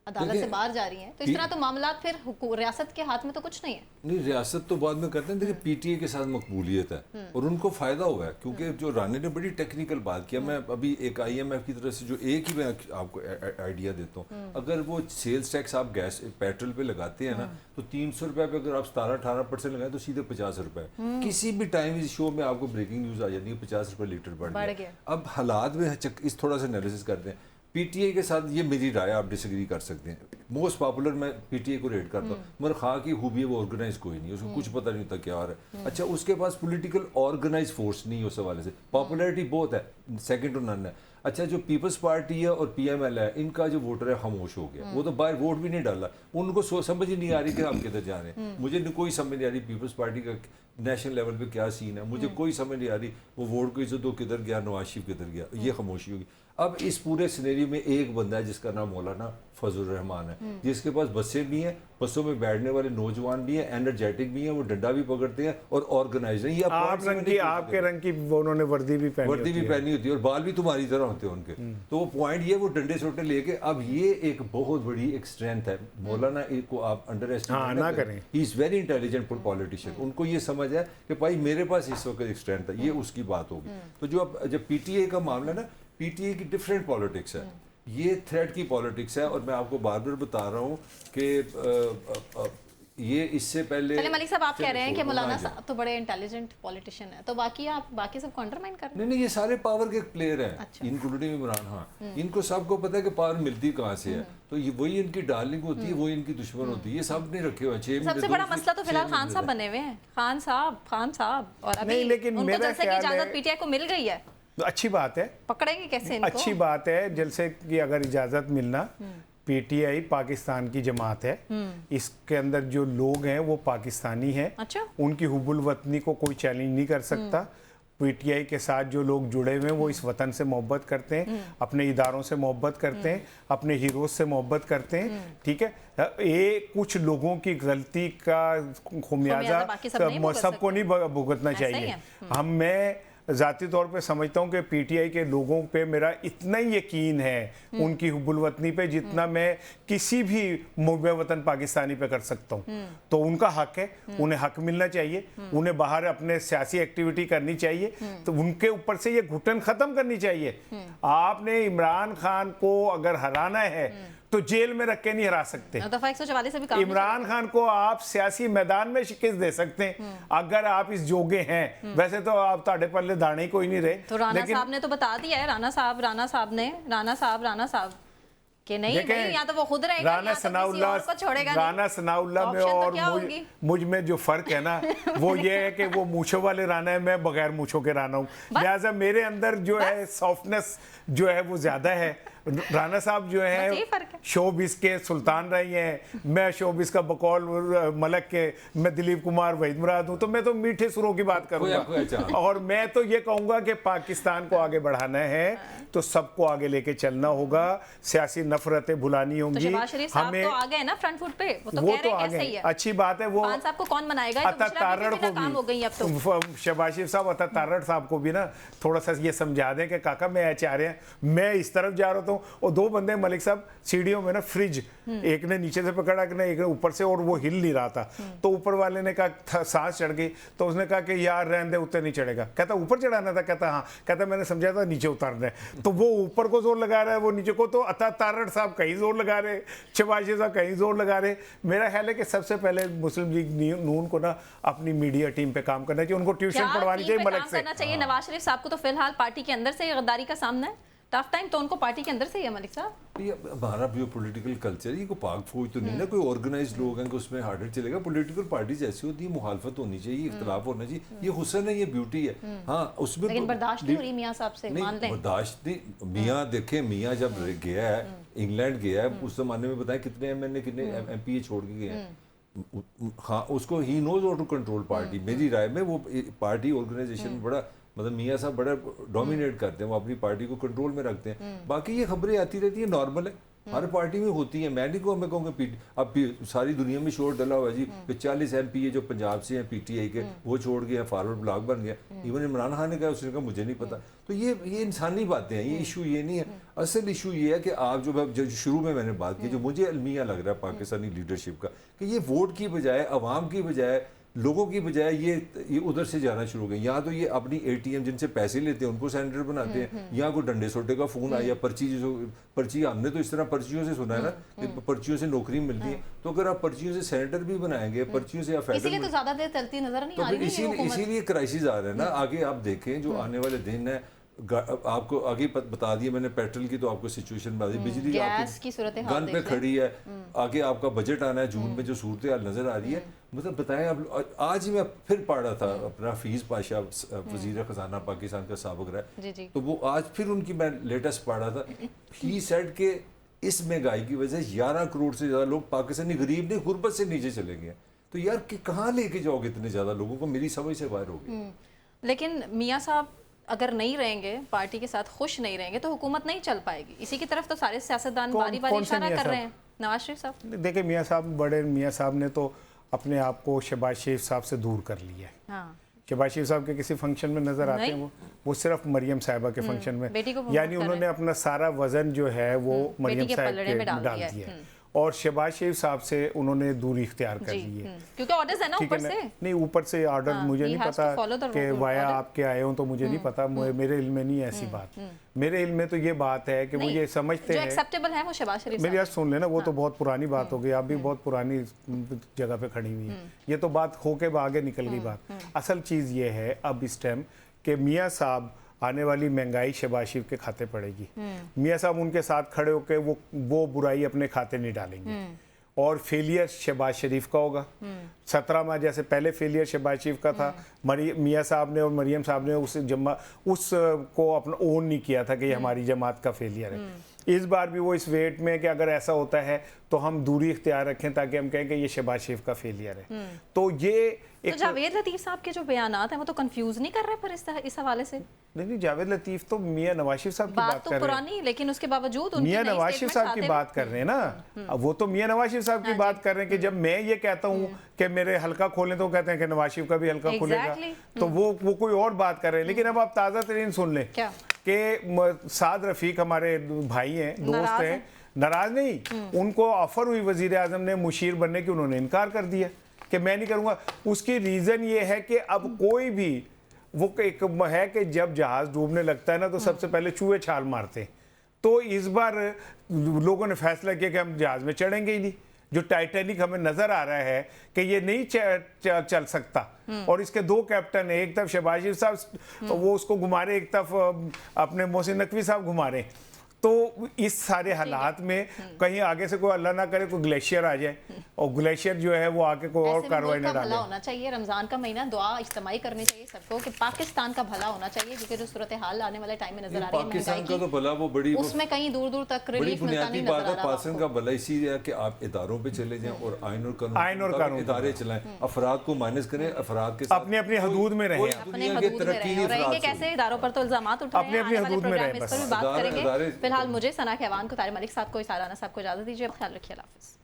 अदालत से बाहर जा रही हैं, तो इस तरह तो मामला फिर रियासत के हाथ में तो कुछ नहीं है। नहीं, रियासत तो बाद में करते हैं। देखिए पीटीए के साथ मकबूलियत है और उनको फ़ायदा हुआ है, क्योंकि जो रानी ने बड़ी टेक्निकल बात किया। मैं अभी एक आईएमएफ की तरफ से जो एक ही मैं आपको आइडिया देता हूँ, अगर वो सेल्स टैक्स आप गैस पेट्रोल पे लगाते हैं ना, तो 300 रुपये पे अगर आप 17-18% लगाएं तो सीधे 50 रुपये। किसी भी टाइम इस शो में आपको ब्रेकिंग न्यूज़ आ जाती है 50 रुपये लीटर बढ़ गया। अब हालात में इस थोड़ा सा एनालिसिस करते हैं। पीटीए के साथ ये मेरी राय, आप डिसएग्री कर सकते हैं। मोस्ट पॉपुलर मैं पीटीए को रेट करता हूँ, मगर खां की खूबी है वो ऑर्गेनाइज कोई नहीं, उसको कुछ पता नहीं होता क्या हो रहा है। अच्छा, उसके पास पॉलिटिकल ऑर्गेनाइज फोर्स नहीं है उस हवाले से, पॉपुलैरिटी बहुत है, सेकंड टू नन है। अच्छा, जो पीपल्स पार्टी है और पीएमएल है, इनका जो वोटर है खामोश हो गया, वो तो बाहर वोट भी नहीं डाला, उनको समझ ही नहीं आ रही कि हम किधर जा रहे हैं। मुझे कोई समझ नहीं आ रही पीपल्स पार्टी का नेशनल लेवल पे क्या सीन है, मुझे कोई समझ नहीं आ रही वो वोट को इज्जत दो किधर गया, नवाज शरीफ किधर गया, ये खामोशी होगी। अब इस पूरे सिनेरियो में एक बंदा है जिसका नाम मौलाना फजलुर रहमान है, जिसके पास बसें भी हैं, बसों में बैठने वाले नौजवान भी हैं, एनर्जेटिक भी हैं, वो डंडा भी पकड़ते हैं और ऑर्गेनाइज हैं। ये आपके रंग की उन्होंने वर्दी भी पहनी होती है और बाल भी तुम्हारी तरह होते हैं उनके। तो वो पॉइंट ये, वो डंडे छोटे लेके, अब ये एक बहुत बड़ी एक स्ट्रेंथ है। मौलाना को आप अंडर एस्टिमेट ना करें, he is very intelligent politician. उनको ये समझ है कि भाई मेरे पास इस वक्त एक स्ट्रेंथ है, ये उसकी बात होगी। तो जो अब जब पीटीए का मामला ना, पीटीए की डिफरेंट पॉलिटिक्स है, ये थ्रेड की पॉलिटिक्स है। और मैं आपको बार बार बता रहा हूँ कि ये इससे पहले मलिक साहब आप कह रहे हैं कि मौलाना साहब तो बड़े इंटेलिजेंट पॉलिटिशियन है, तो बाकी सब अंडरमाइन कर रहे हैं। नहीं, ये सारे पावर के प्लेयर हैं, इंक्लूडिंग इमरान खान। इनको सबको पता है कि पावर मिलती कहाँ से है, तो ये वही इनकी डार्लिंग होती है, वही इनकी दुश्मन होती है। ये सब ने रखे हुए हैं। सबसे बड़ा मसला तो फिलहाल खान साहब बने हुए हैं, खान साहब और अभी उनको जलसे की इजाजत पीटीआई को मिल गई है, तो अच्छी बात है। पकड़ेंगे कैसे इनको? अच्छी बात है, जलसे की अगर इजाजत मिलना। पीटीआई पाकिस्तान की जमात है, इसके अंदर जो लोग हैं वो पाकिस्तानी हैं। अच्छा? उनकी हुब्बुल वतनी को कोई चैलेंज नहीं कर सकता। पीटीआई के साथ जो लोग जुड़े हुए हैं वो इस वतन से मोहब्बत करते हैं, अपने इदारों से मोहब्बत करते हैं, अपने हीरोज से मोहब्बत करते हैं। ठीक है, ये कुछ लोगों की गलती का खुमियाजा सबको नहीं भुगतना चाहिए। मैं ज़ाती तौर पे समझता हूँ कि पीटीआई के लोगों पे मेरा इतना ही यकीन है उनकी हुब्बुल वतनी पे, जितना मैं किसी भी मुहब्बे वतन पाकिस्तानी पे कर सकता हूँ। तो उनका हक है, उन्हें हक मिलना चाहिए, उन्हें बाहर अपने सियासी एक्टिविटी करनी चाहिए, तो उनके ऊपर से ये घुटन ख़त्म करनी चाहिए। आपने इमरान खान को अगर हराना है तो जेल में रख के नहीं हरा सकते। दफा 144 से भी काम इमरान खान को आप सियासी मैदान में शिकस्त दे सकते हैं अगर आप इस जोगे हैं। वैसे तो आप ताड़े पल्ले दाने ही कोई नहीं रहे। तो राणा साहब ने तो बता दिया है, राणा साहब कि नहीं या तो वो खुद रहेगा या तो किसी और को छोड़ेगा नहीं। राणा सनाउल्लाह में और मुझ में जो फर्क है ना वो ये है कि वो मूछों वाले राणा है, मैं बगैर मूछों के राणा हूँ। लिहाजा मेरे अंदर जो है सॉफ्टनेस जो है वो ज्यादा है। राणा साहब जो है शोबिस के सुल्तान रही हैं, मैं शोबिस का बकौल मलक के, मैं दिलीप कुमार वहीद मुराद हूँ, तो मैं तो मीठे सुरों की बात करूँगा। और मैं तो ये कहूँगा कि पाकिस्तान को आगे बढ़ाना है तो सबको आगे लेके चलना होगा, सियासी नफरतें भुलानी होंगी। तो हमें तो आ गए ना फ्रंट फुट पे, वो तो कह रहे हैं कैसे ही है। अच्छी बात है। वो खान साहब को कौन बनाएगा? अता तारड़ को भी, शहबाज शरीफ साहब अता तारड़ साहब को भी ना थोड़ा सा ये समझा दें कि काका मैं चाह रहे हैं, मैं इस तरफ जा रहा हूँ। और दो बंदे मलिक साहब सीढ़ियों में ना फ्रिज, एक ने नीचे से पकड़ा, एक ने ऊपर से, और वो हिल नहीं रहा था। तो ऊपर वाले ने कहा सांस चढ़ गई, तो उसने कहा कि यार रहने दे, ऊपर नहीं चढ़ेगा। कहता ऊपर चढ़ाना था? कहता हाँ। कहता मैंने समझा था नीचे उतारना है। तो वो ऊपर को जोर लगा रहा है, वो नीचे को। तो अता तारड़ साहब कहीं जोर लगा रहे, शहबाज शरीफ साहब कहीं जोर लगा रहे। मेरा ख्याल है कि सबसे पहले मुस्लिम लीग नून को ना अपनी मीडिया टीम पे काम करना चाहिए, उनको ट्यूशन पढ़वानी चाहिए मलिक से। नवाज शरीफ साहब को तो फिलहाल पार्टी के अंदर से गद्दारी का सामना है, टफ टाइम तो उनको पार्टी के अंदर से ही है मलिक साहब। ये हमारा जो पॉलिटिकल कल्चर है, ये कोई पाक फौज तो नहीं ना, कोई ऑर्गेनाइज लोग हैं कि उसमें हार्डर चलेगा। पॉलिटिकल पार्टीज ऐसी होती है, मुखालफत होनी चाहिए, इख्तलाफ होना चाहिए, ये हुस्न है, ये ब्यूटी है। हाँ, उसमें लेकिन बर्दाश्त नहीं हो रही मियाँ साहब से, मान लें। बर्दाश्त नहीं। मियाँ देखें, मियाँ जब गया है इंग्लैंड गया है, उस जमाने में बताएं कितने एमएनए कितने एमपी छोड़ के गए हैं। हाँ, उसको ही knows how to control party. मेरी राय में वो पार्टी ऑर्गेनाइजेशन में बड़ा, मतलब मियाँ साहब बड़ा डोमिनेट करते हैं, वो अपनी पार्टी को कंट्रोल में रखते हैं। बाकी ये खबरें आती रहती है, नॉर्मल है, हर पार्टी में होती है। मैं नहीं कहूँ, मैं कहूँगा अब सारी दुनिया में शोर डला हुआ है जी कि 40 MP जो पंजाब से हैं पीटीआई के, वो छोड़ गए हैं, फॉरवर्ड ब्लॉक बन गया। इवन इमरान खान ने कहा, उसने कहा मुझे नहीं पता। तो ये इंसानी बातें हैं, ये इशू ये नहीं है। असल इशू ये है कि आप जो शुरू में मैंने बात की, जो मुझे अलमिया लग रहा है पाकिस्तानी लीडरशिप का, कि ये वोट की बजाय, अवाम की बजाय, लोगों की बजाय ये उधर से जाना शुरू हो गए। यहाँ तो ये अपनी ATM जिनसे पैसे लेते हैं उनको सेंटर बनाते हैं, यहाँ कोई डंडे सोटे का फोन आया, पर्ची हमने तो इस तरह पर्चियों से सुना है ना कि पर्चियों से नौकरी मिलती है। तो अगर आप पर्चियों से सेनेटर भी बनाएंगे, पर्चियों से आप इसीलिए तो ज्यादा देर चलती नजर नहीं आ रही है। इसीलिए क्राइसिस आ रहे हैं ना। आगे आप देखें जो आने वाले दिन है, आपको आगे बता दिया मैंने, पेट्रोल की तो आपको सिचुएशन बता दी, बिजली गैस की सूरत हाल गन पे खड़ी है। आगे आपका बजट आना है जून में, जो सूरत हाल नजर आ रही है। मतलब बताएं आप, आज ही मैं फिर पढ़ रहा था अपना हफीज पाशा, वजीर खजाना पाकिस्तान का साबिक रहा है, तो वो आज फिर उनकी मैं लेटेस्ट पढ़ रहा था। ही सेड के इस महंगाई की वजह से 11 करोड़ से ज्यादा लोग पाकिस्तानी गरीब नहीं, गुर्बत से नीचे चले गए। तो यार कि कहाँ लेके जाओगे इतने ज्यादा लोगों को, मेरी समझ से बाहर हो गई। लेकिन मियाँ साहब अगर नहीं रहेंगे, पार्टी के साथ खुश नहीं रहेंगे, तो हुकूमत नहीं चल पाएगी। इसी की तरफ तो सारे सियासतदान बारी बारी इशारा कर रहे हैं। नवाज शरीफ साहब, देखिए मियाँ साहब, बड़े मियाँ साहब ने तो अपने आप को शहबाज शरीफ साहब से दूर कर लिया है। हाँ। शहबाज शरीफ साहब के किसी फंक्शन में नजर आते हैं वो सिर्फ मरियम साहिबा के फंक्शन में, यानी उन्होंने अपना सारा वजन जो है वो मरियम साहिब के डाल दिया है। और शहबाज शरीफ साहब से उन्होंने दूरी इख्तियार कर ली है, क्योंकि ऑर्डर्स है ना ऊपर से। नहीं, ऊपर से ऑर्डर मुझे नहीं पता कि वाया आपके आए हो, तो मुझे नहीं पता, मेरे इल्म में नहीं है ऐसी बात। मेरे इल्म में तो ये बात है कि वो ये समझते हैं एक्सेप्टेबल है वो शहबाज शरीफ। मेरी बात सुन लेना, वो तो बहुत पुरानी बात हो गई, आप भी बहुत पुरानी जगह पे खड़ी हुई है। ये तो बात होके आगे निकल गई बात। असल चीज़ ये है अब इस टाइम कि मियाँ साहब आने वाली महंगाई शहबाज शरीफ के खाते पड़ेगी। मियाँ साहब उनके साथ खड़े होकर वो बुराई अपने खाते नहीं डालेंगे, और फेलियर शहबाज शरीफ का होगा। 17 माह जैसे पहले फेलियर शहबाज शरीफ का था, मियाँ साहब ने और मरियम साहब ने उसको अपना ओन नहीं किया था कि ये हमारी जमात का फेलियर है। इस बार भी वो इस वेट में कि अगर ऐसा होता है तो हम दूरी इख्तियार रखें, ताकि हम कहें कि ये शहबाज शरीफ का फेलियर है। तो ये तो जावेद लतीफ़ साहब के जो बयानात हैं वो तो कंफ्यूज नहीं कर रहे पर इस हवाले से? नहीं, जावेद लतीफ़ तो मियाँ नवाज शरीफ साहब की बात कर रहे हैं। पुरानी, लेकिन उसके बावजूद मियाँ नवाज शरीफ साहब की बात कर रहे हैं ना, वो तो मियाँ नवाज शरीफ साहब की बात कर रहे हैं कि जब मैं ये कहता हूँ कि मेरे हल्का खोलें तो कहते हैं कि नवाज शरीफ का भी हल्का खुलेगा, तो वो कोई और बात कर रहे हैं। लेकिन अब आप ताज़ा तरीन सुन लें कि साद रफीक हमारे भाई हैं, दोस्त हैं, नाराज नहीं, उनको ऑफर हुई वजीर आजम ने मुशीर बनने की, उन्होंने इनकार कर दिया कि मैं नहीं करूंगा। उसकी रीजन ये है कि अब कोई भी वो एक है कि जब जहाज डूबने लगता है ना तो सबसे पहले चूहे छाल मारते हैं। तो इस बार लोगों ने फैसला किया कि हम जहाज में चढ़ेंगे ही नहीं। जो टाइटैनिक हमें नजर आ रहा है कि ये नहीं चल सकता, और इसके 2 कैप्टन है, एक तरफ शहबाज शरीफ साहब वो उसको घुमा रहे, एक तरफ अपने मोहसिन नकवी साहब घुमा रहे। तो इस सारे हालात में कहीं आगे से कोई अल्लाह ना करे कोई ग्लेशियर आ जाए, और ग्लेशियर जो है वो आके कोई और कार्रवाई न डाले। होना चाहिए, रमजान का महीना, दुआ इज्तिमाई करनी चाहिए सबको कि पाकिस्तान का भला होना चाहिए, क्योंकि जो सूरत हाल आने वाले टाइम में नजर आ रही है पाकिस्तान का तो भला वो बड़ी, उसमें कहीं दूर दूर तक रिलीफ मिलता नहीं नजर आ रहा है। पाकिस्तान का भला इसी है कि आप इदारों पे चले जाएं और आईन और कानून इदारे चलाएं, अफराद को माइनस करें, अफराद के अपनी अपनी हदूद में रहें, अपने हदूद में रहेंगे। कैसे इदारों पर तो इल्जामात उठ रहे हैं, अपनी हदूद में रहें, इस पर भी बात करेंगे। फिलहाल मुझे सना कहवान को, तारिक मलिक साहब को, इसाराना साहब को इजाजत दीजिए। ख्याल रखिए, अल्लाह हाफिज़।